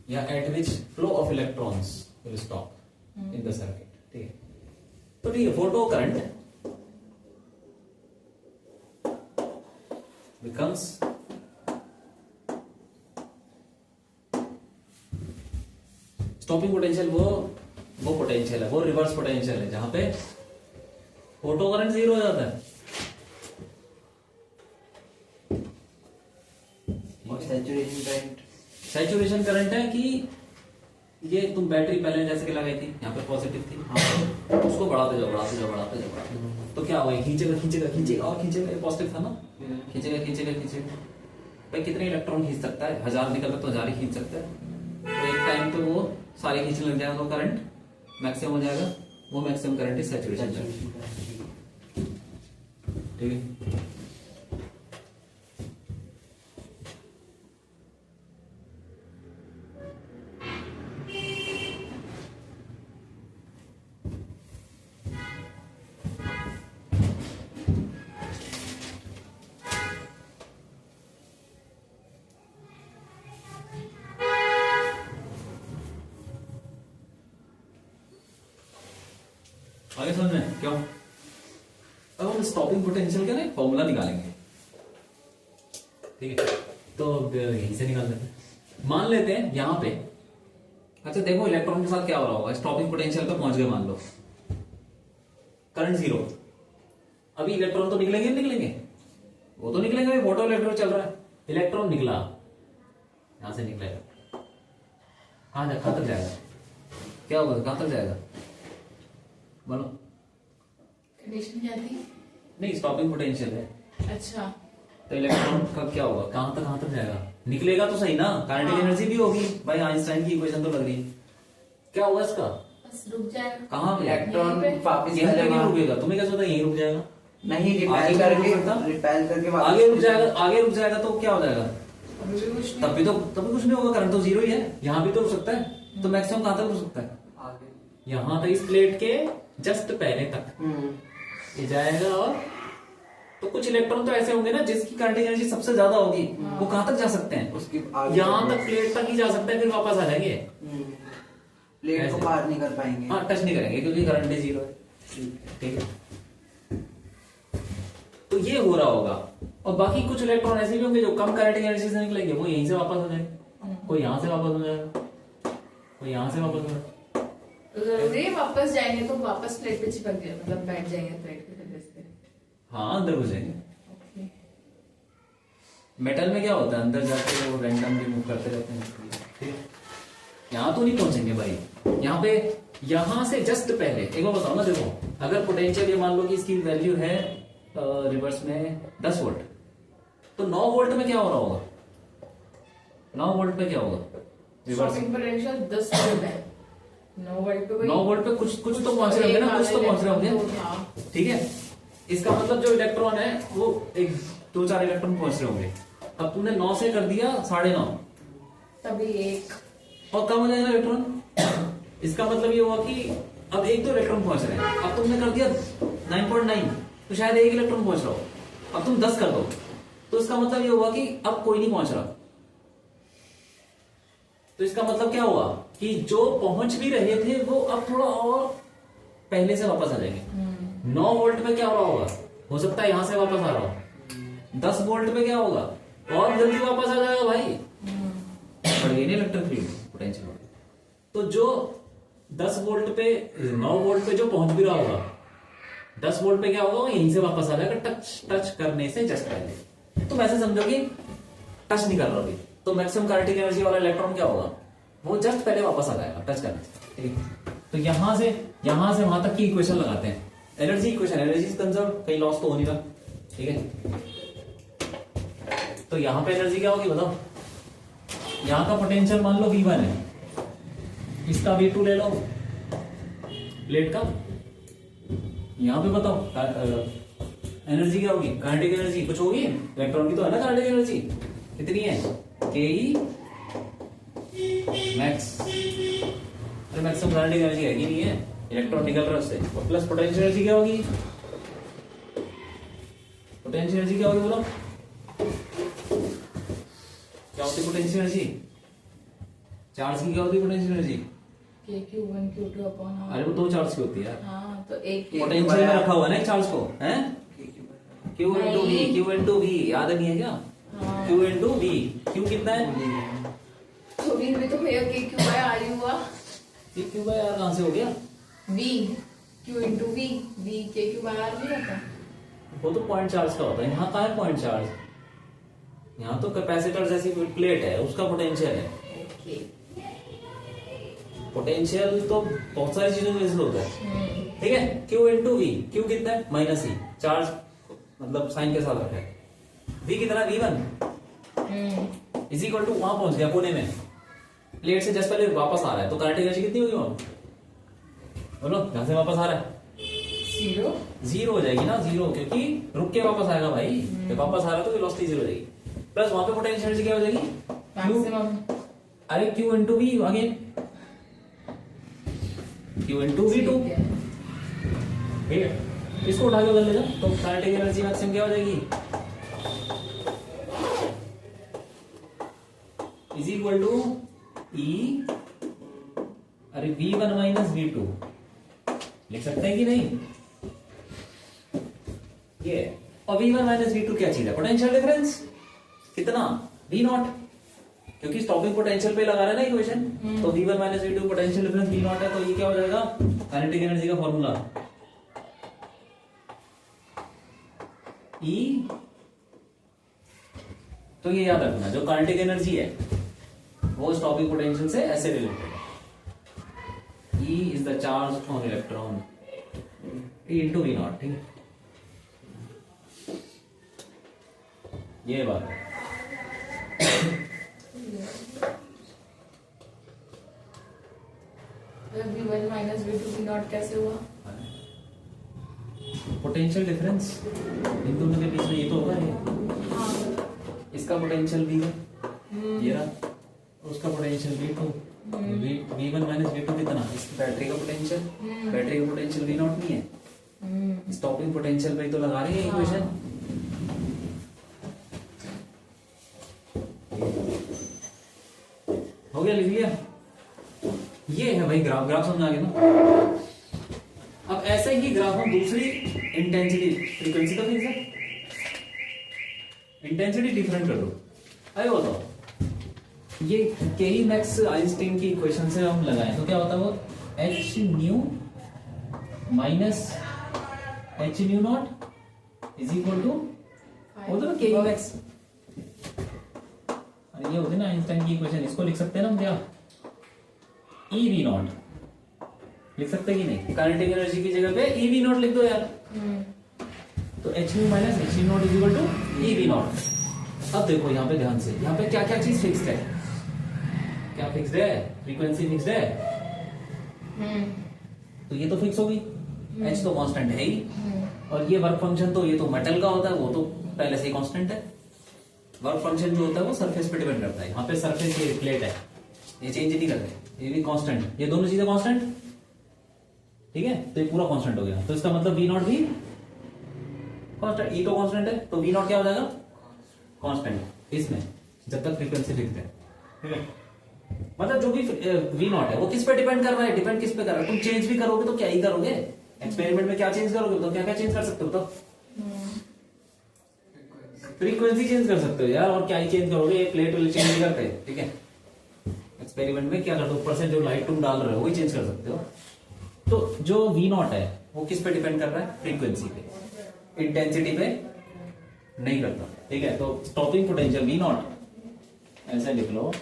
A: या at which flow of electrons will stop in the circuit. ठीक है, तो ठीक है, photo current becomes stopping potential. वो potential है, वो reverse potential है जहां पे फोटो करंट जीरो हो जाता है।
C: सैचुरेशन करंट,
A: सैचुरेशन करंट है कि ये तुम बैटरी पहले जैसे कि लगाई थी, यहाँ पे पॉजिटिव थी, हाँ, उसको बढ़ाते जाओ बढ़ाते जाओ बढ़ाते जाओ बढ़ाते जाओ, तो क्या हुआ, खींचेगा खींचेगा खींचेगा और खींचेगा, ये पॉजिटिव था ना, खींचेगा खींचेगा खींचेगा। भाई कितने इलेक्ट्रॉन खींच सकता है, 1000 निकल तो 1000 ही खींच सकता है। तो एक टाइम पे वो सारे खींचने लग जाएगा तो करंट मैक्सिमम हो जाएगा, वो मैक्सिमम करंट इज सैचुरेशन। ठीक है, आगे समझ में क्यों? स्टॉपिंग पोटेंशियल का ना फॉर्मूला निकालेंगे, ठीक है। तो अब यहीं से निकाल लेते हैं। मान लेते हैं यहां पे, अच्छा देखो इलेक्ट्रॉन के साथ क्या हो रहा होगा, स्टॉपिंग पोटेंशियल पे पहुंच गए मान लो, करंट 0। अभी इलेक्ट्रॉन तो निकलेंगे नहीं निकलेंगे, वो तो निकलेंगे, फोटो इलेक्ट्रॉन चल रहा है। इलेक्ट्रॉन निकला, यहां से निकलेगा, कहां तक जाएगा, क्या होगा, कहां तक जाएगा बोलो।
B: कंडीशन क्या थी?
A: नहीं, स्टॉपिंग पोटेंशियल है,
B: अच्छा
A: तो इलेक्ट्रॉन का क्या होगा, कहां तक जाएगा, निकलेगा तो सही ना, काइनेटिक एनर्जी भी होगी भाई, आइंस्टाइन की इक्वेशन तो लग रही है। क्या होगा इसका,
B: बस रुक जाएगा।
A: कहां पे,
C: इलेक्ट्रॉन
B: यहीं पे?
C: वापस
A: यहीं पे नहीं रुकेगा, तुम्हें क्या सोचा यहीं रुक जाएगा,
C: नहीं,
A: आगे
C: रिपेल
A: तो
C: करके
A: रुक सकता?
C: रिपेल करके वापस
A: आगे रुक जाएगा, आगे रुक जाएगा तो क्या हो जाएगा,
B: अभी भी कुछ
A: तब
B: नहीं।
A: भी कुछ नहीं होगा, करंट तो 0 ही है, यहाँ भी तो रुक सकता है, तो मैक्सिमम कहां तक रुक सकता है,
C: आगे।
A: यहाँ तक, इस प्लेट के जस्ट पहले तक ये जाएगा। और तो कुछ इलेक्ट्रॉन तो ऐसे होंगे ना जिसकी काइनेटिक एनर्जी सबसे ज्यादा होगी, वो कहां तक जा सकते हैं,
C: उसकी आगे
A: यहाँ तक प्लेट तक ही जा सकते हैं, फिर वापस आ जाएंगे,
C: प्लेट को
A: ऐसे।
C: पार नहीं कर पाएंगे।
A: हाँ टच नहीं करेंगे क्योंकि करंट ही 0 है, ठीक है। तो ये हो रहा होगा, और बाकी कुछ इलेक्ट्रॉन ऐसे भी होंगे जो कम काइनेटिक एनर्जी से निकलेंगे, वो यहीं से वापस हो जाएंगे, कोई यहाँ से वापस हो जाएगा, कोई यहाँ से वापस हो जाएगा।
B: तो जरूरी है वापस जाएंगे तो वापस प्लेट पे चिपक गए, मतलब बैठ जाएंगे प्लेट के बेस पे।
A: हाँ अंदर घुस जाएंगे।
B: ओके।
A: मेटल में क्या होता है, अंदर जाके वो रैंडमली मूव करते रहते हैं, ठीक है। यहाँ तो नहीं पहुंचेंगे भाई, यहाँ पे, यहाँ से जस्ट पहले एक बार बताओ ना, देखो अगर पोटेंशियल ये मान लो कि इसकी वैल्यू है रिवर्स में 10 वोल्ट, तो 9 वोल्ट में क्या हो रहा होगा, 9 वोल्ट में क्या होगा रिवर्स,
B: स्टॉपिंग पोटेंशियल 10 वोल्ट है, 9 वोल्ट पे
A: 9 वोल्ट पे कुछ तो पहुंच रहे होंगे ना, कुछ तो पहुंच रहे होंगे, ठीक है। इसका मतलब जो इलेक्ट्रॉन है वो 1-2-4 इलेक्ट्रॉन पहुंच रहे होंगे। अब तुमने 9 से कर दिया 9.5,
B: तभी एक
A: और कम हो जाएगा इलेक्ट्रॉन। इसका मतलब ये हुआ कि अब 1-2 इलेक्ट्रॉन पहुंच रहे हैं, अब तुमने कर दिया 9.9, तो शायद 1 इलेक्ट्रॉन पहुंच रहा हो, अब तुम 10 कर दो, तो इसका मतलब ये हुआ कि अब कोई नहीं पहुंच रहा। तो इसका मतलब क्या हुआ कि जो पहुंच भी रहे थे वो अब थोड़ा और पहले से वापस आ जाएंगे। 9 वोल्ट पे क्या हो रहा होगा, हो सकता है यहां से वापस आ रहा हो, 10 वोल्ट पे क्या होगा, और जल्दी वापस आ जाएगा भाई, बढ़ गई नहीं इलेक्ट्रिक फील्ड पोटेंशियल। तो जो 10 वोल्ट पे 9 वोल्ट पे जो पहुंच भी रहा होगा, 10 वोल्ट पे क्या होगा, यहीं से वापस आ जाएगा, टच करने से जस्ट पहले। तो वैसे समझो कि टच नहीं कर रहा अभी, तो मैक्सिमम काइनेटिक एनर्जी वाला इलेक्ट्रॉन क्या होगा, वो जस्ट पहले वापस आ जाएगा टच करने से, ठीक है। तो यहां से वहां तक की इक्वेशन लगाते हैं, energy equation, energy is conserve, कहीं लॉस तो हो नहीं रहा, ठीक है। तो यहां पे एनर्जी क्या होगी बताओ, यहां का पोटेंशियल मान लो V1 है, इसका V2 ले लो प्लेट का, यहां पे बताओ एनर्जी क्या होगी, काइनेटिक एनर्जी कुछ होगी, इलेक्ट्रॉन की तो है ना काइनेटिक एनर्जी, कितनी है, के मैक्स, अरे मैक्सिमम काइनेटिक एनर्जी है कि नहीं है, इलेक्ट्रॉन निकल रहा है उससे, और प्लस पोटेंशियल एनर्जी क्या होगी, पोटेंशियल एनर्जी क्या होगी बोलो, क्या होती पोटेंशियल एनर्जी, चार्ज की क्या होती potential energy,
B: Q1 Q2 upon R।
A: अरे वो 2 चार्ज की होती है यार,
B: हाँ तो एक
A: पोटेंशियल में रखा हुआ है ना एक चार्ज को, हैं Q into V याद नहीं है क्या,
B: हाँ।
A: Q into V, Q कितना है,
B: तो भी तो भैया Q by R ही हुआ,
A: ये Q by R कहां से हो गया,
B: V Q into V, V Q by R नहीं होता,
A: वो तो पॉइंट चार्ज का होता है, यहाँ का है पॉइंट चार्ज, यहाँ तो कैपेसिटर जैसी प्लेट है उसका पोटेंशियल है,
B: ओके।
A: पोटेंशियल तो बहुत सारी चीजों में यूज होता है, ठीक है। Q into V, Q कितना है माइनस ई, चार्ज मतलब साइन के साथ रखा है, V कितना है V1 इज इक्वल टू, वहां पहुंच गया कोने में, प्लेट से जस्ट पहले वापस आ रहा है, तो काइनेटिक एनर्जी कितनी होगी वहां बोलो, यहां से वापस आ रहा है 0 हो जाएगी ना, 0 क्योंकि रुक के वापस आएगा भाई, जब वापस आ रहा है तो वेलोसिटी 0 हो जाएगी, प्लस वहां पे पोटेंशियल एनर्जी क्या हो जाएगी,
B: मैक्सिमम,
A: अरे Q into V again, Q into V2, ठीक है। इसको उठा के बदल लेना, तो काइनेटिक एनर्जी मैक्सिमम क्या हो जाएगी, इज इक्वल टू E, अरे V1 माइनस V2 लिख सकते हैं कि नहीं, ये है। और V1 माइनस V2 क्या चीज है? Potential difference. कितना? V0, क्योंकि स्टॉपिंग पोटेंशियल पे लगा रहा है ना इक्वेशन। तो V1 minus V2 potential difference V0 है, तो ये क्या हो जाएगा? काइनेटिक एनर्जी का फॉर्मूला E। तो ये याद रखना, जो काइनेटिक एनर्जी है वो स्टॉपिंग पोटेंशियल से ऐसे रिलेटेड है। E is the charge on electron into V0, ठीक है? ये बात है।
B: V1 माइनस V2 V0 कैसे हुआ?
A: पोटेंशियल डिफरेंस इन दोनों के बीच में ये तो होगा ये।
B: हाँ।
A: इसका पोटेंशियल V1 ये रहा, उसका potential V2। V1 minus V2 कितना? इस बैटरी का पोटेंशियल, बैटरी का पोटेंशियल V0 नहीं है। स्टॉपिंग पोटेंशियल पे तो लगा रहे हैं इक्वेशन। हो गया, लिख लिया? ये है भाई ग्राफ। ग्राफ समझ आ गया ना? अब ऐसे ही ग्राफ हम दूसरी इंटेंसिटी, फ्रीक्वेंसी तो फिक्स है, इंटेंसिटी डिफरेंट कर दो। अरे बताओ, ये के मैक्स आइंस्टीन की इक्वेशन से हम लगाएं तो क्या होता है? वो H nu minus H nu naught is equal to, होता ना के मैक्स। ये होती ना आइंस्टाइन की इक्वेशन, इसको लिख सकते हैं ना हम क्या? ई वी नॉट लिख सकते हैं कि नहीं? काइनेटिक एनर्जी की जगह पे ई वी नॉट लिख दो यार। तो H nu minus H nu naught is equal to E V naught. अब देखो यहाँ पे ध्यान से, यहाँ पे क्या क्या चीज फिक्स्ड है? क्या फिक्स्ड है? फ्रीक्वेंसी फिक्स्ड है। तो ये तो फिक्स होगी, एच तो कांस्टेंट है ही। और ये वर्क फंक्शन तो ये तो मेटल का होता है, वो तो पहले से ही कांस्टेंट है। वर्क फंक्शन जो होता है वो सरफेस पे डिपेंड करता है। यहाँ पे सरफेस ये प्लेट है, ये चेंज नहीं करते, ये भी कांस्टेंट, ये दोनों चीजें कांस्टेंट, ठीक है? तो ये पूरा कांस्टेंट हो गया, तो इसका मतलब V0 भी कांस्टेंट। ई तो कांस्टेंट है, तो V0 क्या हो जाएगा? कांस्टेंट इसमें, जब तक फ्रीक्वेंसी फिक्स्ड है, ठीक है? मतलब जो भी V0 है वो किस पे डिपेंड कर रहा है? डिपेंड किस पे कर रहा है? तुम चेंज भी करोगे तो क्या ही करोगे? एक्सपेरिमेंट में क्या चेंज करोगे? तो क्या क्या चेंज कर सकते हो? तो फ्रीक्वेंसी चेंज कर सकते हो यार, और क्या ही चेंज करोगे? ये प्लेट वाले चेंज नहीं करते, ठीक है? एक्सपेरिमेंट में क्या करते हो? ऊपर से जो लाइट तुम डाल रहे हो वही चेंज कर सकते हो। तो जो V0 है वो किस पे डिपेंड कर रहा है? फ्रीक्वेंसी पे, इंटेंसिटी पे नहीं करता, ठीक है? तो स्टॉपिंग पोटेंशियल V0 ऐसे लिख लो,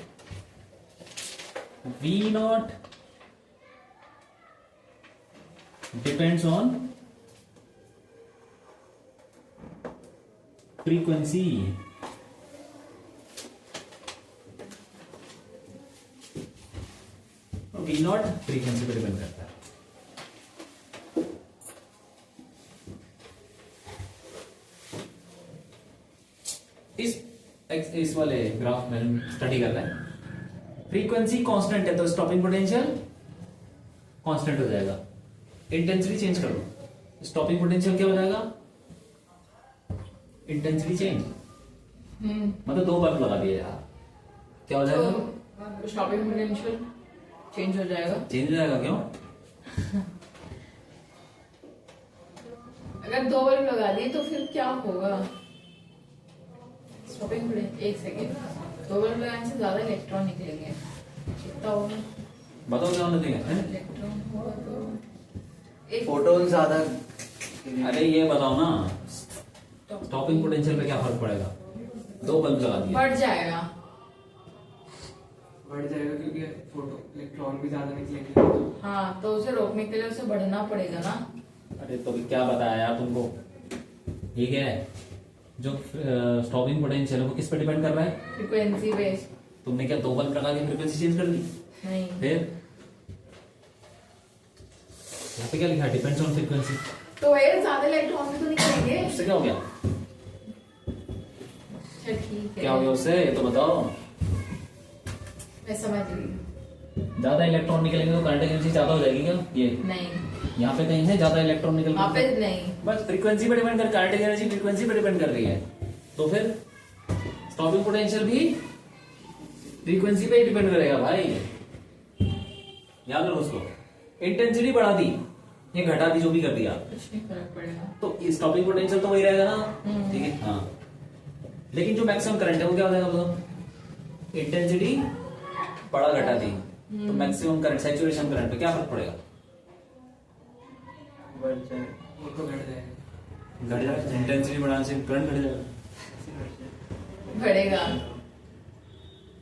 A: V0 depends on frequency. V0 frequency पे डिपेंड करता है। इस वाले ग्राफ में स्टडी कर रहे हैं। फ्रीक्वेंसी कांस्टेंट है तो स्टॉपिंग पोटेंशियल कांस्टेंट हो जाएगा। इंटेंसिटी चेंज कर दो, स्टॉपिंग पोटेंशियल क्या हो जाएगा? Intensity change. मतलब दो बल्ब लगा दिए यार, क्या हो जाएगा?
B: तो स्टॉपिंग पोटेंशियल चेंज हो जाएगा।
A: चेंज हो जाएगा क्यों?
B: अगर दो बल्ब लगा दिए तो फिर क्या होगा? स्टॉपिंग पोटेंशियल, एक सेकेंड, दो बल्ब लगाने से ज्यादा इलेक्ट्रॉन निकलेंगे, कितना होगा?
A: बताओ क्या होना चाहिए?
B: इलेक्ट्रॉन होगा तो एक
C: फोटोन ज्यादा।
A: अरे ये बताओ ना, स्टॉपिंग पोटेंशियल पे क्या फर्क पड़ेगा? दो बल्ब लगा दिए,
B: बढ़ जाएगा।
C: बढ़ जाएगा क्योंकि फोटो इलेक्ट्रॉन भी ज्यादा निकलेंगे।
B: हाँ, तो उसे रोकने के लिए उसे बढ़ना पड़ेगा ना।
A: अरे तो क्या बताया यार तुमको? ठीक है, जो स्टॉपिंग पोटेंशियल है वो किस पे डिपेंड कर रहा है?
B: Frequency base.
A: तुमने क्या दो बल्ब लगा के फ्रीक्वेंसी चेंज कर दी?
B: नहीं,
A: फिर यहाँ पे क्या लिखा है? Depends on frequency.
B: तो वही ज्यादा इलेक्ट्रॉन भी तो निकलेंगे।
A: उससे क्या हो गया?
B: अच्छा ठीक है,
A: क्या हो गया उससे? ये तो बताओ।
B: मैं समझ गई।
A: ज्यादा इलेक्ट्रॉन निकलेंगे तो काइनेटिक एनर्जी ज्यादा हो जाएगी क्या? ये
B: नहीं,
A: यहाँ पे कहीं है ज्यादा इलेक्ट्रॉन निकल
B: वहाँ पे नहीं।
A: बस फ्रीक्वेंसी पे डिपेंड कर, काइनेटिक एनर्जी फ्रीक्वेंसी पे डिपेंड कर रही है, तो फिर स्टॉपिंग पोटेंशियल भी फ्रीक्वेंसी पे ही डिपेंड करेगा भाई, याद रखो उसको। इंटेंसिटी बढ़ा दी ये घटा दी, जो भी कर दिया
B: कुछ नहीं फर्क पड़ेगा।
A: तो स्टॉपिंग पोटेंशियल तो वही रहेगा ना। ठीक है, हाँ। लेकिन जो मैक्सिमम करंट है वो क्या हो जाएगा बताओ? इंटेंसिटी बड़ा घटा दी तो मैक्सिमम करंट, सैचुरेशन करंट पे क्या फर्क पड़ेगा?
C: बढ़ जाए, वो तो घट जाएगा।
A: घट जाएगा। इंटेंसिटी बढ़ाने से करंट घट जाएगा।
B: बढ़ेगा।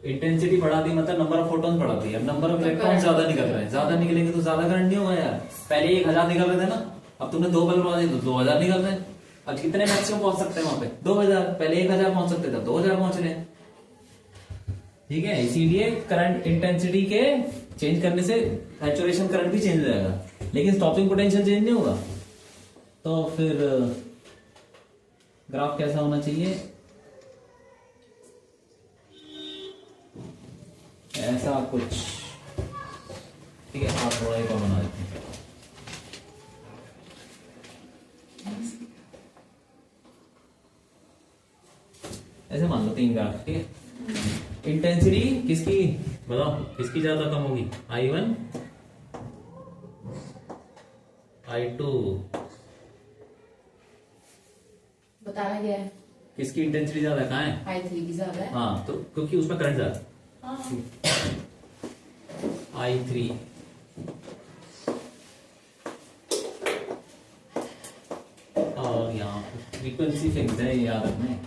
A: इंटेंसिटी बढ़ा दी मतलब नंबर ऑफ फोटॉन बढ़ा दी। अब नंबर ऑफ इलेक्ट्रॉन ज्यादा निकल रहे हैं, ज्यादा निकलेंगे तो ज्यादा करंट नहीं होगा यार। पहले 1000 निकल रहे थे ना, अब तुमने 2 बल्ब लगा दिए तो 2000 निकल रहे हैं। अब कितने मैक्सिमम पहुंच सकते हैं वहां पे? 2000। पहले 1000 पहुंच सकते थे, 2000 पहुंच रहे हैं। ठीक है, इसीलिए करंट इंटेंसिटी के चेंज करने से सैचुरेशन करंट भी चेंज हो जाएगा, लेकिन स्टॉपिंग पोटेंशियल चेंज नहीं होगा। तो फिर ग्राफ कैसा होना चाहिए? ऐसा कुछ। ठीक है, आप थोड़ा एक और बना देते हैं। ऐसे मान लो 3 ग्राफ। ठीक है, इंटेंसिटी किसकी बताओ, किसकी ज्यादा कम होगी? I1 I2
B: बताना क्या है?
A: किसकी इंटेंसिटी ज्यादा? कहाँ है?
B: I3 की ज्यादा है।
A: हाँ, तो क्योंकि उसमें करंट ज्यादा।
B: हाँ।
A: I3 और यहाँ फ्रीक्वेंसी फिक्स है, याद रखना।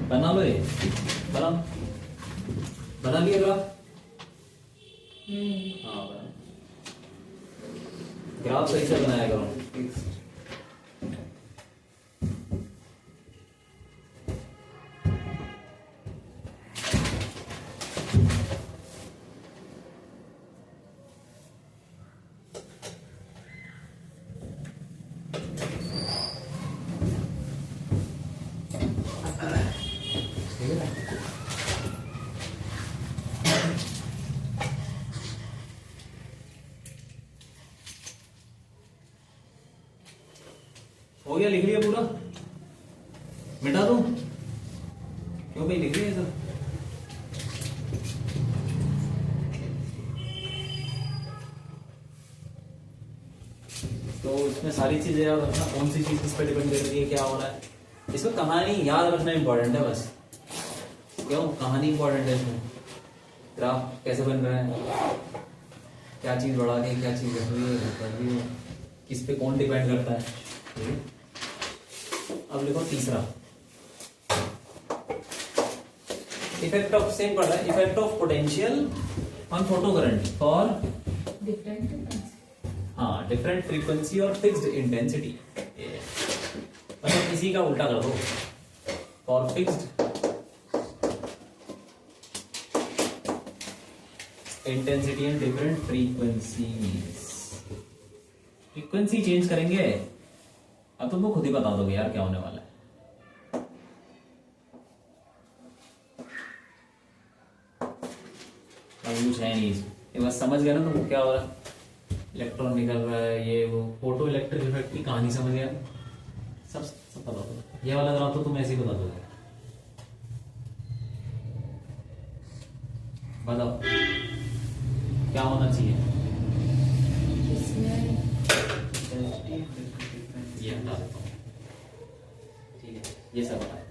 A: बना लो ये, बना लिया ग्राफ। हाँ, बना। ग्राफ सही से बनाया करो। हो गया? लिख लिया पूरा? मिटा दूं? क्यों भाई, लिख लिया सब? तो इसमें सारी चीजें याद रखना, कौन सी चीज किस पे डिपेंड कर रही है, क्या हो रहा है। इसमें कहानी याद रखना इंपॉर्टेंट है बस। क्यों? कहानी इंपॉर्टेंट है इसमें। ग्राफ कैसे बन रहा है, क्या चीज बढ़ा रही है, क्या चीज घट रही है, किस पे कौन डिपेंड करता है। ठीक है, अब लिखो तीसरा। इफेक्ट ऑफ, सेम पढ़ रहा है, effect of potential on photo current for
B: different.
A: हाँ, डिफरेंट फ्रीक्वेंसी और फिक्स्ड इंटेंसिटी। मतलब इसी का उल्टा कर दो, for fixed intensity and different frequencies. Frequency change करेंगे, अब तुमको खुद ही बता दोगे यार क्या होने वाला है। अब कुछ है नहीं, ये बस समझ गया ना तुमको क्या हो रहा है। इलेक्ट्रॉन निकल रहा है, ये वो फोटो इलेक्ट्रिक इफेक्ट की कहानी समझ गया, सब पता होगा। ये वाला ग्राफ तो तुम ऐसे ही बता दोगे। बताओ क्या होना चाहिए? ये हटा देता हूँ। ठीक है, ये सब बता।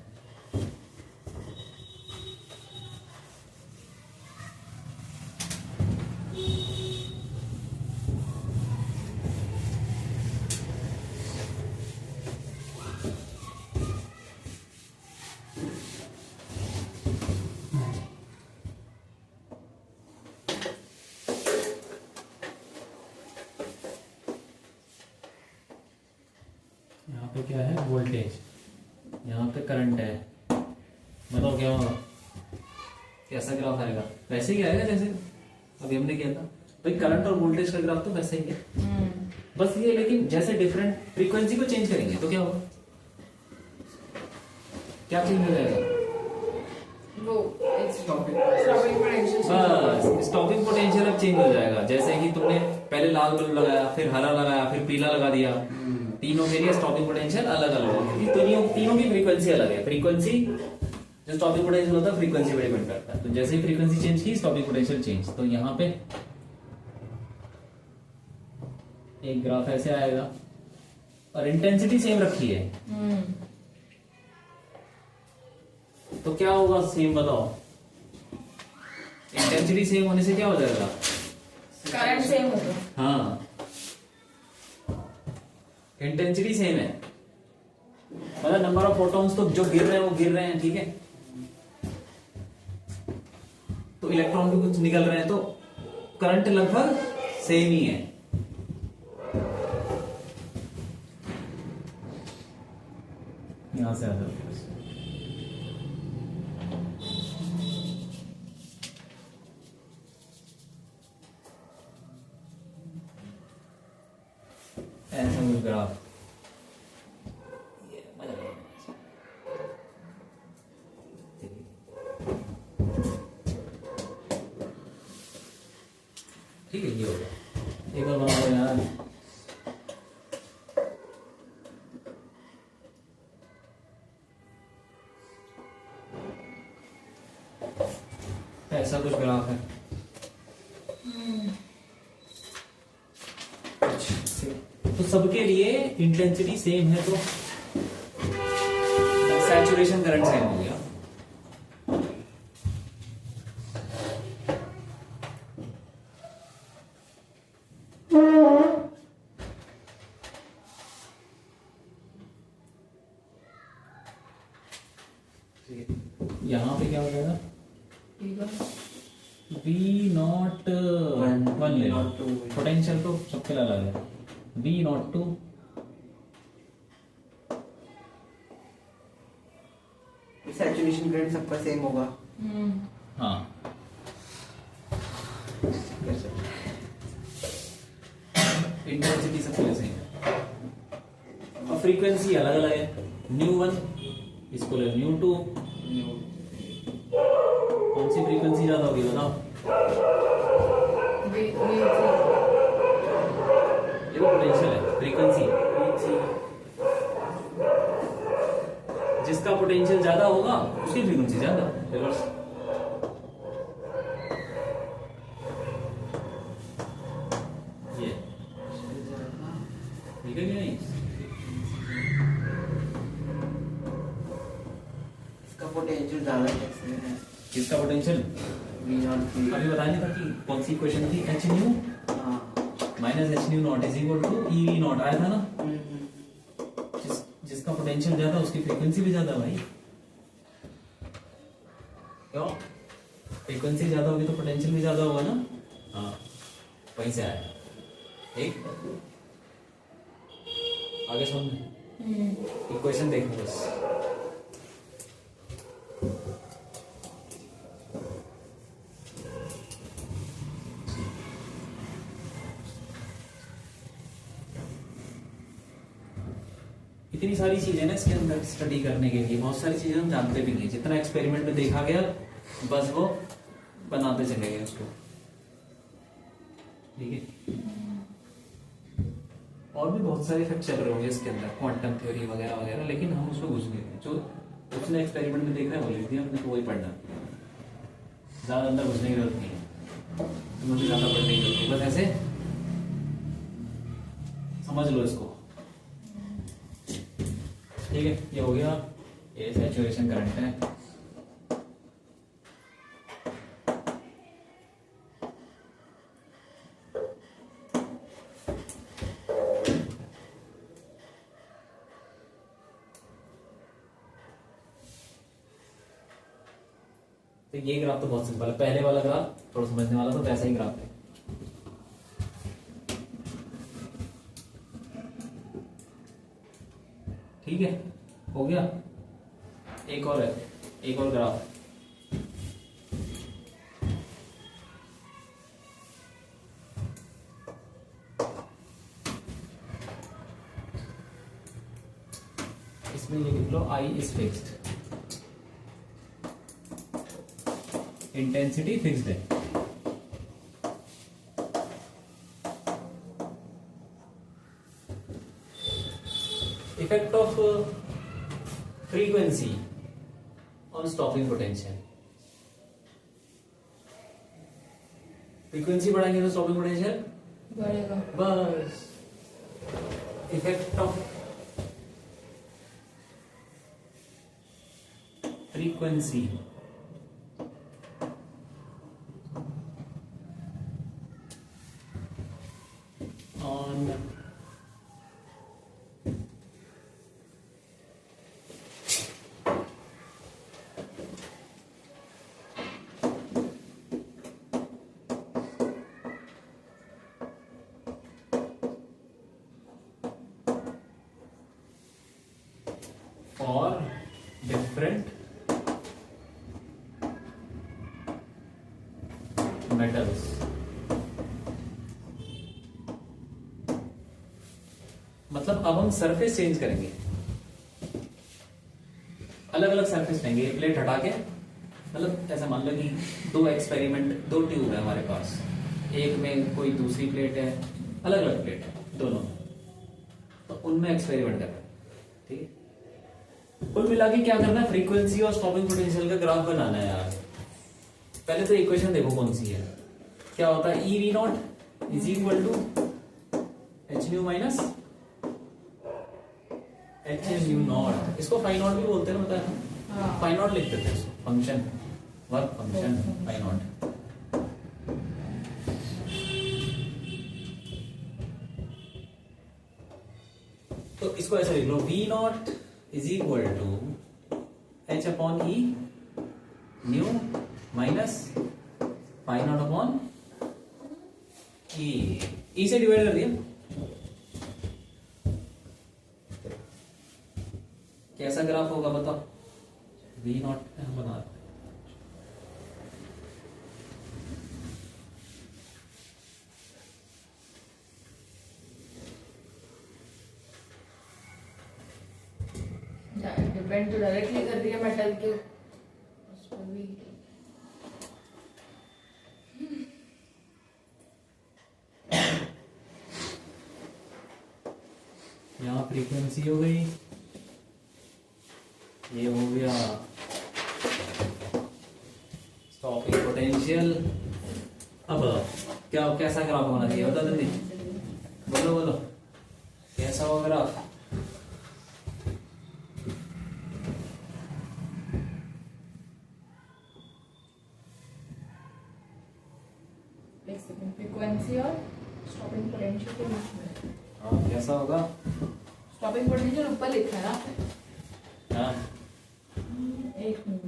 A: यहाँ पे क्या है? वोल्टेज। यहाँ पे करंट है। बताओ क्या होगा? कैसा ग्राफ आएगा? वैसे ही आएगा जैसे अभी हमने किया था भाई। करंट और वोल्टेज का ग्राफ तो वैसे ही है, बस ये, लेकिन जैसे डिफरेंट फ्रीक्वेंसी को चेंज करेंगे तो क्या होगा? क्या चेंज हो जाएगा?
B: वो
C: स्टॉपिंग
A: बस स्टॉपिंग पोटेंशियल अब चेंज हो जाएगा। जैसे कि तुमने पहले लाल बल्ब लगाया, फिर हरा लगाया, फिर पीला लगा दिया, तीनों के लिए स्टॉपिंग पोटेंशियल अलग अलग है, क्योंकि तीनों की फ्रीक्वेंसी अलग है। फ्रीक्वेंसी जो स्टॉपिंग पोटेंशियल होता है फ्रीक्वेंसी पे डिपेंड करता है। तो जैसे ही फ्रीक्वेंसी चेंज की स्टॉपिंग पोटेंशियल चेंज। तो यहाँ पे एक ग्राफ ऐसे आएगा और इंटेंसिटी सेम रखी है, तो क्या होगा सेम बताओ। इंटेंसिटी सेम होने से क्या हो जाएगा,
B: करंट सेम होगा।
A: हाँ इंटेंसिटी सेम है, मतलब नंबर ऑफ फोटॉन्स तो जो गिर रहे हैं वो गिर रहे हैं, ठीक है। तो इलेक्ट्रॉन भी कुछ निकल रहे हैं, तो करंट लगभग सेम ही है। यहां से आ जाओ। ऐसा कुछ ग्राफ ठीक है, ये हो गया। एक और बना दो यार। ऐसा कुछ ग्राफ है, तो सबके लिए इंटेंसिटी सेम है, तो सैचुरेशन करंट सेम हो गया। यहां पे क्या हो जाएगा, V नॉट वन ले लो, पोटेंशियल तो सबके लिए अलग है। V naught to
C: saturation current सबका सेम होगा।
A: हाँ इंटेंसिटी सबके लिए सेम है और फ्रीक्वेंसी अलग अलग है। ν1 इसको ले ν2, कौन सी फ्रीक्वेंसी ज्यादा होगी बताओ। ये वो पोटेंशियल है, फ्रीक्वेंसी जिसका पोटेंशियल ज्यादा होगा उसकी फ्रीक्वेंसी ज्यादा। रिवर्स ये ठीक है कि नहीं।
C: इसका पोटेंशियल ज्यादा कैसे है?
A: किसका पोटेंशियल अभी बताने था कि कौन सी इक्वेशन थी, H nu minus H nu naught is equal to E V naught आया था ना। जिसका पोटेंशियल ज्यादा उसकी फ्रीक्वेंसी भी ज्यादा भाई, क्यों? फ्रीक्वेंसी ज्यादा होगी तो पोटेंशियल भी ज्यादा होगा ना। हाँ वहीं से आया। ठीक, आगे सुन, इक्वेशन देखो बस। इतनी सारी चीजें ना इसके अंदर स्टडी करने के लिए, बहुत सारी चीजें हम जानते भी नहीं। जितना एक्सपेरिमेंट में देखा गया बस वो बनाते चले गए उसको, ठीक है। और भी बहुत सारे इफेक्ट चल रहे होंगे इसके अंदर, क्वांटम थ्योरी वगैरह वगैरह, लेकिन हम उसमें घुस गए। जो उसने एक्सपेरिमेंट में देखा है वो लिख दिया हमने, तो वही पढ़ना। ज्यादा अंदर घुसने की जरूरत नहीं है, तो मुझे ज्यादा पढ़ने की जरूरत नहीं, बस ऐसे समझ लो इसको, ठीक है। ये हो गया, ये सैचुरेशन करंट है। तो ये ग्राफ तो बहुत सिंपल है, पहले वाला ग्राफ थोड़ा समझने वाला, तो वैसा ही ग्राफ है। ठीक है, हो गया। एक और है, एक और ग्राफ। इसमें ये लिख लो, I is fixed, intensity fixed है। इफेक्ट ऑफ फ्रीक्वेंसी और स्टॉपिंग पोटेंशियल। फ्रीक्वेंसी बढ़ाएंगे तो स्टॉपिंग पोटेंशियल
B: बढ़ेगा।
A: बस effect of frequency on for different metals। मतलब अब हम सरफेस चेंज करेंगे, अलग अलग सरफेस लेंगे, एक प्लेट हटा के। मतलब ऐसा मान लो कि दो एक्सपेरिमेंट, दो ट्यूब है हमारे पास, एक में कोई दूसरी प्लेट है, अलग अलग प्लेट है दोनों में, तो उनमें एक्सपेरिमेंट करना है, ठीक है। कुल मिला के क्या करना है, फ्रीक्वेंसी और स्टॉपिंग पोटेंशियल का ग्राफ बनाना है यार। पहले तो इक्वेशन देखो कौन सी है, क्या होता है, E V naught is equal to H nu minus H nu naught. इसको फाई नॉट भी बोलते हैं ना, बताया
B: हाँ।
A: फाई नॉट लिख देते हैं इसको, function work function phi naught. तो इसको ऐसे लिख लो, V naught is equal to H upon E nu minus phi naught upon E से डिवाइड कर दिया। कैसा ग्राफ होगा बताओ, वी नॉट हम बना रहे हैं।
B: डिपेंड तो डायरेक्टली कर रही है मेटल के उस पर भी।
A: यहाँ फ्रीक्वेंसी हो गई, ये हो गया स्टॉपिंग पोटेंशियल। अब क्या कैसा ग्राफ होना चाहिए बता दीदी, बोलो बोलो कैसा होगा ग्राफ।
B: फ्रीक्वेंसी और स्टॉपिंग पोटेंशियल के बीच में।
A: हाँ कैसा होगा,
B: स्टॉपिंग पोटेंशियल ऊपर लिखा है ना आपने?
A: हाँ
B: एक मिनट,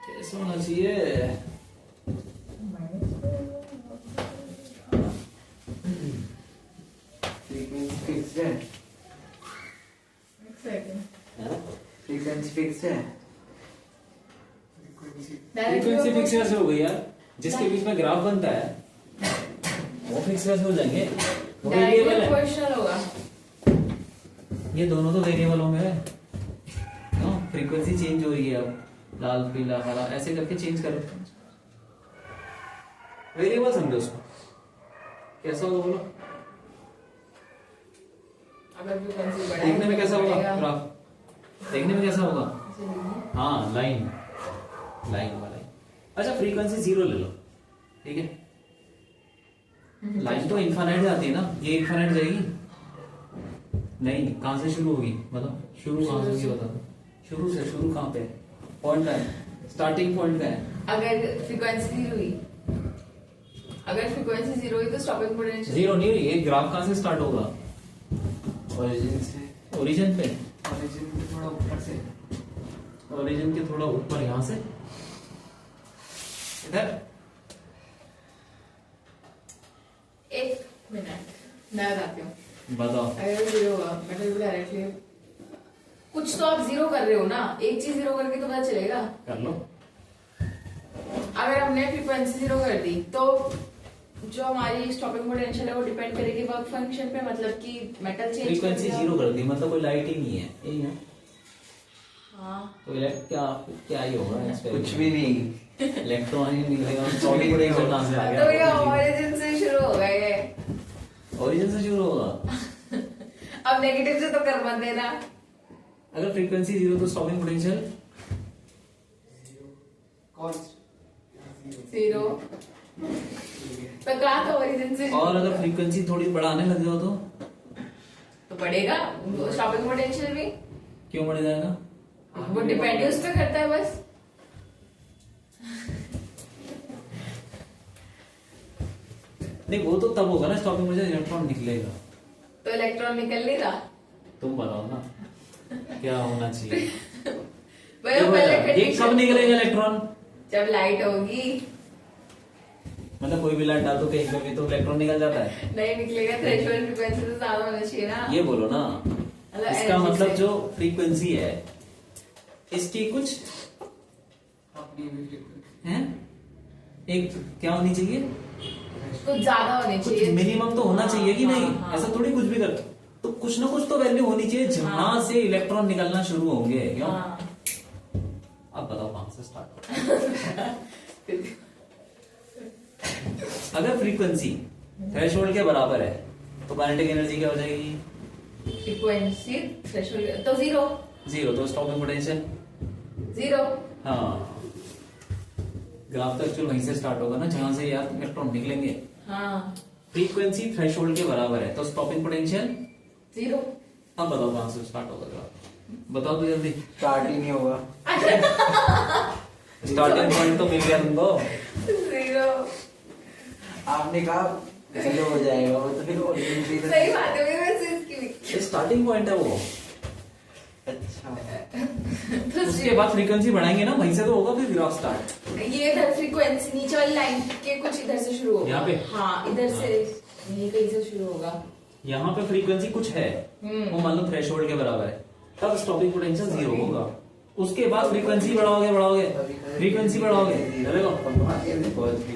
A: कैसा होना चाहिए,
C: फ्रीक्वेंसी फिक्स्ड है,
B: एक सेकंड।
C: फ्रीक्वेंसी फिक्स्ड है,
A: फ्रीक्वेंसी फिक्स कैसे हो गई यार, जिसके बीच में ग्राफ बनता है वो फिक्स कैसे हो जाएंगे, वो वेरिएबल है।
B: क्वेश्चन होगा,
A: ये दोनों तो वेरिएबल होंगे, फ्रीक्वेंसी चेंज हो रही है, अब लाल पीला हरा ऐसे करके चेंज करो, वेरिएबल समझो उसको। कैसा होगा बोलो,
B: अगर फ्रीक्वेंसी बढ़ाएंगे
A: देखने में कैसा
B: तो
A: होगा
B: बढ़ेगा।
A: ग्राफ, देखने में कैसा होगा,
B: ऐसे लिखिए।
A: हाँ लाइन लाइन वाला। अच्छा फ्रीक्वेंसी 0 ले लो, ठीक है। लाइन तो इनफाइनाइट जाती है ना, ये इनफाइनाइट जाएगी नहीं, कहां से शुरू होगी बताओ, शुरू कहां से होगी बताओ, शुरू से, शुरू कहां पे पॉइंट है, स्टार्टिंग पॉइंट का है।
B: अगर फ्रीक्वेंसी 0 हुई, अगर फ्रीक्वेंसी 0 हुई तो स्टॉपिंग पोटेंशियल
A: 0 नहीं हुई, ये ग्राफ कहां से स्टार्ट होगा,
C: ओरिजिन से,
A: ओरिजिन पे,
C: ओरिजिन के थोड़ा ऊपर से,
A: ओरिजिन के थोड़ा ऊपर, यहां से इधर।
B: एक मिनट मैं बताती हूँ।
A: बताओ,
B: अगर 0 होगा मेटल डायरेक्टली, कुछ तो आप 0 कर रहे हो ना, एक चीज 0 करके तो पता चलेगा।
A: कर लो।
B: अगर हमने फ्रीक्वेंसी 0 कर दी तो जो हमारी स्टॉपिंग पोटेंशियल है वो डिपेंड करेगी वर्क फंक्शन पे, मतलब कि मेटल चेंज
A: फ्रीक्वेंसी 0 कर दी मतलब कोई लाइट ही नहीं है, यही है।
B: हाँ
A: तो क्या क्या ही होगा,
C: कुछ भी नहीं,
A: इलेक्ट्रॉन ही निकलेगा, स्टॉपिंग पोटेंशियल कहां से आ
B: तो ये
A: गया,
B: ओरिजिन से शुरू हो गए।
A: ओरिजिन से शुरू होगा।
B: अब नेगेटिव से तो कर मत देना।
A: अगर फ्रीक्वेंसी जीरो तो स्टॉपिंग पोटेंशियल
B: जीरो। तो कहा था ओरिजिन से।
A: और अगर फ्रीक्वेंसी थोड़ी बढ़ाने लग जाओ
B: तो बढ़ेगा स्टॉपिंग पोटेंशियल भी।
A: क्यों बढ़ जाएगा?
B: वो डिपेंड उस पर करता है बस।
A: नहीं वो तो तब होगा ना स्टॉपिंग पोटेंशियल इलेक्ट्रॉन निकलेगा।
B: तो इलेक्ट्रॉन निकल नहीं रहा।
A: तुम बताओ ना क्या होना चाहिए।
B: वो पहले
A: ये कब निकलेगा इलेक्ट्रॉन?
B: जब लाइट होगी।
A: मतलब कोई भी लाइट डाल दो कहीं पे भी तो इलेक्ट्रॉन निकल जाता है?
B: नहीं निकलेगा, थ्रेशोल्ड फ्रीक्वेंसी से ज्यादा होना चाहिए ना।
A: ये बोलो ना। इसका
B: energy
A: मतलब
B: से।
A: जो फ्रीक्वेंसी है इसकी कुछ है एक क्या होनी चाहिए?
B: कुछ ज्यादा होनी
A: कुछ
B: चाहिए।
A: मिनिमम तो होना चाहिए कि नहीं?
B: हाँ।
A: ऐसा थोड़ी कुछ भी कर तो कुछ ना कुछ तो वैल्यू होनी चाहिए जहां से इलेक्ट्रॉन निकलना शुरू होंगे। क्यों?
B: हाँ।
A: अब बताओ कहां से स्टार्ट? अगर फ्रीक्वेंसी थ्रेशोल्ड के बराबर है तो काइनेटिक एनर्जी क्या हो जाएगी?
B: फ्रीक्वेंसी थ्रेशोल्ड तो जीरो।
A: जीरो। तो स्टॉपिंग पोटेंशियल
B: जीरो।
A: हाँ ग्राफ तो एक्चुअल वहीं से स्टार्ट होगा ना जहां से यार इलेक्ट्रॉन निकलेंगे।
B: हाँ
A: फ्रीक्वेंसी थ्रेशोल्ड के बराबर है तो स्टॉपिंग पोटेंशियल
B: जीरो।
A: अब बताओ कहां से स्टार्ट होगा ग्राफ? बताओ तो जल्दी।
C: स्टार्ट ही नहीं होगा।
A: स्टार्टिंग पॉइंट तो मिल गया तुमको।
B: जीरो।
C: आपने कहा जीरो हो जाएगा, वो तो फिर origin से इधर-
B: सही बात है मेरे वैसे इसकी भी।
A: ये स्टार्टिंग पॉइंट है वो।
C: अच्छा
B: तो
A: उसके बाद फ्रीक्वेंसी बढ़ाएंगे ना वहीं से तो होगा फिर ग्राफ स्टार्ट।
B: ये इधर फ्रीक्वेंसी नीचे वाली लाइन के कुछ इधर से शुरू होगा।
A: यहाँ पे?
B: हाँ इधर से ये कहीं से शुरू होगा।
A: यहाँ पे फ्रीक्वेंसी कुछ है वो मान लो थ्रेशोल्ड के बराबर है तब स्टॉपिंग पोटेंशियल जीरो होगा। उसके बाद फ्रीक्वेंसी बढ़ाओगे बढ़ाओगे फ्रीक्वेंसी बढ़ाओगे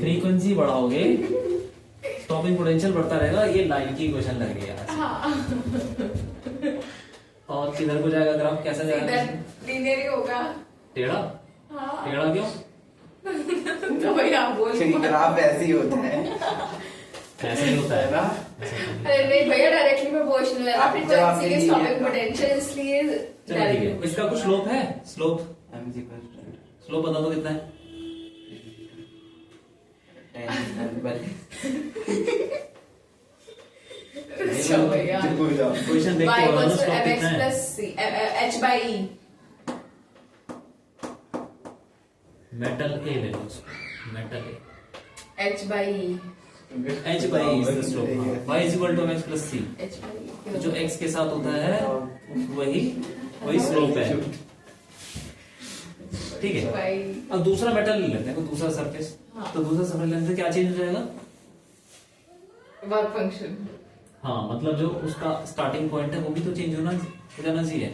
A: फ्रीक्वेंसी बढ़ाओगे स्टॉपिंग पोटेंशियल बढ़ता रहेगा। ये लाइन की इक्वेशन लग रही है।
B: हाँ।
A: और किधर को जाएगा ग्राफ? कैसा जाएगा?
B: इधर लीनियर ही होगा।
A: टेढ़ा?
B: हाँ
A: टेढ़ा क्यों?
B: तो भाई आप बोल।
C: क्योंकि ग्राफ ऐसे ही होता है
A: ऐसे ही होता है
C: ना।
B: अरे नहीं भैया डायरेक्टली प्रोपोर्शनल है ना फ्रीक्वेंसी के स्टॉपिंग पोटेंशियल, इसलिए
A: चलो ठीक है। इसका कुछ स्लोप है? स्लोप स्लोप बता दो कितना है?
B: अच्छा भैया
A: क्वेश्चन देख
B: y
A: के बता दो
B: equals to
A: स्लोप
B: mx
A: कितना है?
B: plus c h by e।
A: Metal A ले लो metal A
B: h by e।
A: h by e is the slope। y is equal to mx plus c।
B: h by e
A: जो x के साथ होता है वही स्लोप है। ठीक है।
B: by
A: अब दूसरा मेटल ले लेते हैं कोई दूसरा सरफेस।
B: हाँ।
A: तो दूसरा सरफेस लेने से क्या चेंज हो जाएगा?
B: Work function.
A: हाँ मतलब जो उसका स्टार्टिंग पॉइंट है वो भी तो चेंज हो जाना चाहिए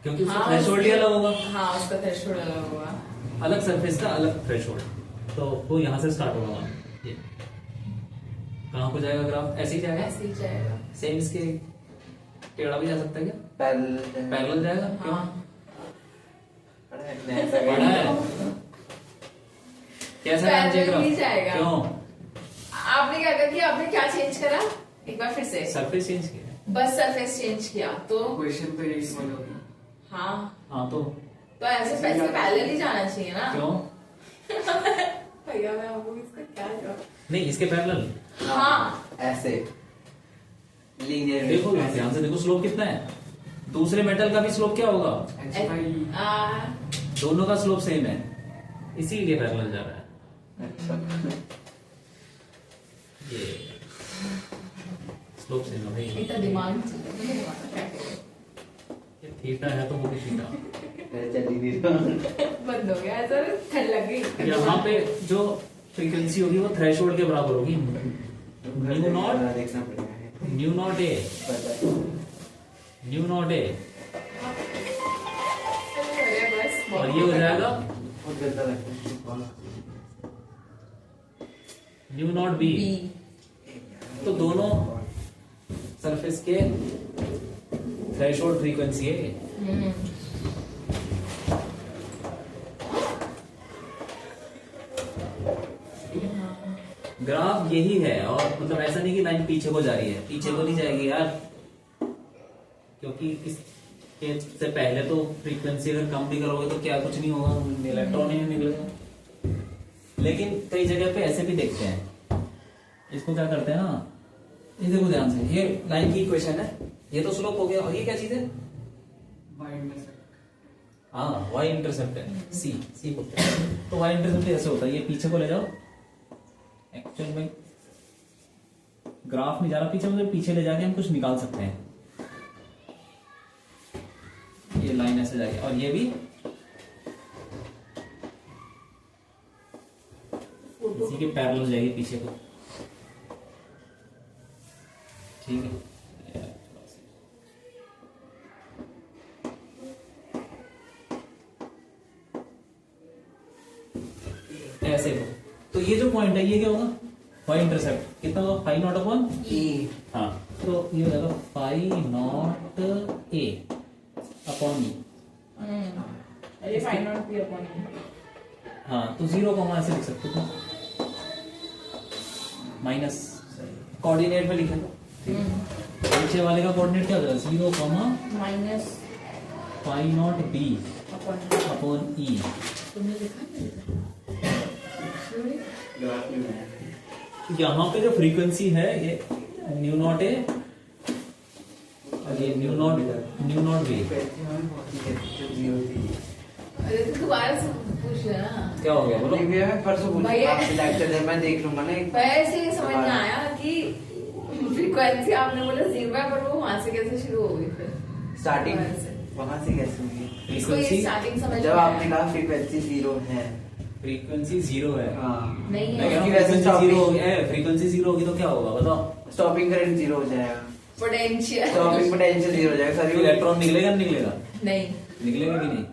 A: क्योंकि उसका थ्रेशोल्ड ही अलग होगा।
B: हाँ उसका थ्रेशोल्ड अलग होगा।
A: अलग सरफेस का अलग थ्रेशोल्ड तो वो यहाँ से स्टार्ट होगा। ये कहाँ को जाएगा ग्राफ? ऐसे ही जाएगा?
B: ऐसे ही जाएगा।
A: सेम इसके टेढ़ा भी जा सकता है क्या?
C: पैरेलल
A: पैरेलल जाएगा? क्यों?
B: हाँ
A: बड़ा है कैसा जाना चाहिए
B: पैरेलल ही
A: ग्राफ?
B: जाएगा।
A: क्यों?
B: आपने क्या किया? आपने क्या चेंज करा? एक बार फिर से।
A: सरफेस चेंज किया।
B: बस सरफेस चेंज किया तो
C: क्वेश्चन तो यही समझ होगी।
B: हाँ
A: हाँ तो
B: ऐसे पैरेलल ही जाना चाहिए ना।
A: क्यों?
B: भैया मैं आपको इसका क्या जवाब।
A: नहीं इसके पैरेलल।
B: हाँ
C: ऐसे लीनियर
A: देखो ध्यान से देखो स्लोप कितना है? दूसरे मेटल का भी स्लोप क्या होगा? दोनों का स्लोप सेम है इसीलिए पैरेलल जा रहा है।
C: अच्छा
A: ये स्लोप सेम है भाई।
B: इतना दिमाग क्या करें?
A: ये थीटा है तो वो भी थीटा।
C: चल लीनियर
B: बंद हो गया ऐसा ठंड लग गई।
A: यहाँ पे जो फ्रीक्वेंसी होगी वो थ्रेशोल्ड के बराबर होगी। न्यू नॉट
C: देखना पड़ेगा।
A: New not a new not a
B: बस
A: और ये हो जाएगा
C: बहुत गंदा लगता है।
A: New not be. तो दोनों सरफेस के थ्रेशोल्ड फ्रीक्वेंसी है। ग्राफ यही है और मतलब ऐसा नहीं कि लाइन पीछे को जा रही है, पीछे को नहीं जाएगी यार। क्योंकि इसके से पहले तो फ्रीक्वेंसी अगर कम भी करोगे तो क्या कुछ नहीं होगा, इलेक्ट्रॉन ही नहीं निकलेगा। लेकिन कई जगह पे ऐसे भी देखते हैं, इसको क्या करते हैं ना, ये देखो ध्यान से, ये लाइन की इक्वेशन है, ये तो स्लोप हो गया, और ये क्या चीज है, हाँ वाई इंटरसेप्ट है, सी बोलते हैं। तो वाई इंटरसेप्ट ऐसे होता है, ये पीछे को ले जाओ, एक्चुअल में ग्राफ नहीं जा रहा पीछे, मतलब पीछे ले जाके हम कुछ निकाल सकते हैं, ये लाइन ऐसे जाके, और ये भी इसी के पैरेलल जाएगी पीछे को, ठीक है। ऐसे हो, तो ये जो पॉइंट है ये क्या होगा, फाई इंटरसेप्ट कितना होगा, फाई नॉट अपॉन
C: ई।
A: हाँ, तो ये हो जाएगा फाई नॉट ए अपॉन ई।
B: अरे फाइंड आउट भी अपॉन
A: हाँ, तो 0, ऐसे लिख सकते हो, माइनस कोऑर्डिनेट में लिखे तो नीचे वाले का कोऑर्डिनेट क्या होगा, 0,
B: minus
A: phi naught B
B: upon
A: upon E.
B: तुमने लिखा
C: ग्राफ में है।
A: यहाँ पे जो फ्रीक्वेंसी है ये न्यू नॉट है, और ये न्यू नॉट बी।
C: जीरो थी।
B: अरे तो दोबारा से पूछ ना,
A: क्या हो गया बोलो,
C: मैं परसों पूछूंगा,
B: भैया।
C: आपके लेक्चर है, मैं देख लूंगा ना एक बार।
B: वैसे ही समझ में आया कि फ्रीक्वेंसी आपने बोला 0 है, पर वो वहां से कैसे शुरू हो गई फिर
C: स्टार्टिंग
B: वहां से।
C: वहां से कैसे हुई,
B: इसको ये
A: फ्रीक्वेंसी
B: स्टार्टिंग समझ
C: जब
B: में
C: आपने
B: आया।
C: कहा फ्रीक्वेंसी 0 है।
A: फ्रीक्वेंसी 0 है,
C: हाँ,
B: नहीं
A: मैं कह
B: है,
A: रहा हूँ फ्रीक्वेंसी 0 होगी, फ्रीक्वेंसी 0 होगी तो क्या होगा बताओ,
C: स्टॉपिंग करंट 0 हो जाएगा,
B: पोटेंशियल
C: स्टॉपिंग पोटेंशियल 0 हो जाएगा।
A: तो
C: सर
A: इलेक्ट्रॉन निकलेगा नहीं निकलेगा,
B: नहीं।
A: निकलेगा कि नहीं,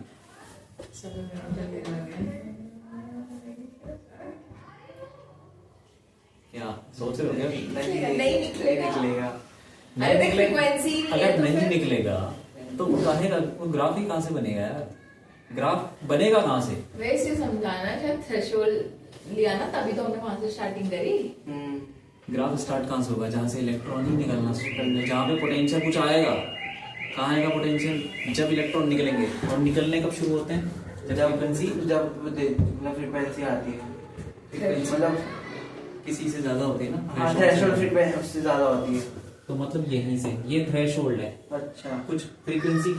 A: क्या सोच रहे हो क्या,
B: नहीं निकलेगा।
A: नहीं
B: अरे
A: निकलेगा,
B: फ्रीक्वेंसी
A: अगर नहीं निकलेगा तो काहे का वो ग्राफ ही कहाँ से बनेगा यार, ग्राफ बनेगा कहाँ से,
B: वैसे समझाना, शायद थ्रेशोल्ड लिया ना, तभी तो हमने वहां से स्टार्टिंग करी।
A: ग्राफ स्टार्ट कहाँ से होगा, जहाँ से इलेक्ट्रॉन ही निकलना शुरू, जहाँ पे पोटेंशियल कुछ आएगा, कहाँ आएगा पोटेंशियल, जब इलेक्ट्रॉन निकलेंगे, और निकलने कब शुरू होते हैं, जब फ्रीक्वेंसी
C: फ्रीक्वेंसी आती है,
A: मतलब किसी से ज्यादा होती है ना,
C: हाँ, थ्रेशोल्ड फ्रीक्वेंसी उससे ज्यादा होती है।
A: तो मतलब यहीं से ये थ्रेशोल्ड है,
C: अच्छा,
A: कुछ फ्रीक्वेंसी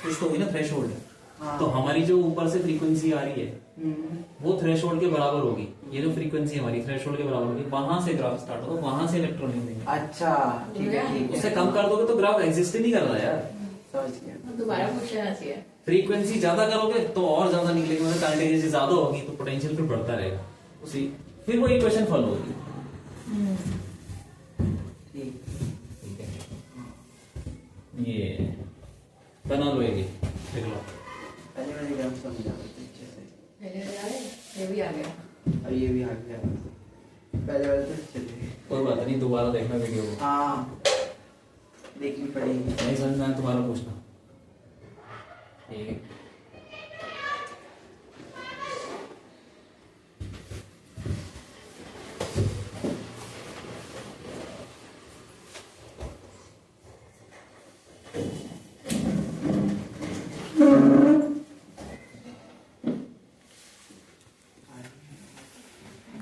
A: कुछ तो हुई ना, थ्रेशोल्ड है,
C: हाँ।
A: तो हमारी जो ऊपर से फ्रीक्वेंसी आ रही है वो थ्रेशोल्ड के बराबर होगी, ये जो फ्रीक्वेंसी हमारी थ्रेशोल्ड के बराबर होगी, वहां से ग्राफ स्टार्ट होगा, वहां से इलेक्ट्रॉन निकलेंगे।
C: अच्छा, ठीक है ठीक है,
A: उससे कम कर दोगे तो ग्राफ एग्जिस्ट ही नहीं कर रहा यार,
C: समझ गया।
B: दोबारा पूछ लेना चाहिए।
A: फ्रीक्वेंसी ज्यादा करोगे तो और ज्यादा निकलेगी, मतलब करंट एनर्जी ज्यादा होगी तो पोटेंशियल फिर बढ़ता रहेगा, उसी फिर वो इक्वेशन फॉलो होगी,
C: ठीक,
A: ठीक है, ये बना लो, ये देख लो,
C: पहले मैंने ग्राफ समझा अच्छे से,
B: ये भी आ गया।
C: अब ये भी आ गया, पहले वाले तो चले।
A: कोई बात नहीं, दोबारा देखना वीडियो को,
C: हाँ, देखनी पड़ेगी।
A: नहीं समझ में आया दोबारा पूछना, ठीक है।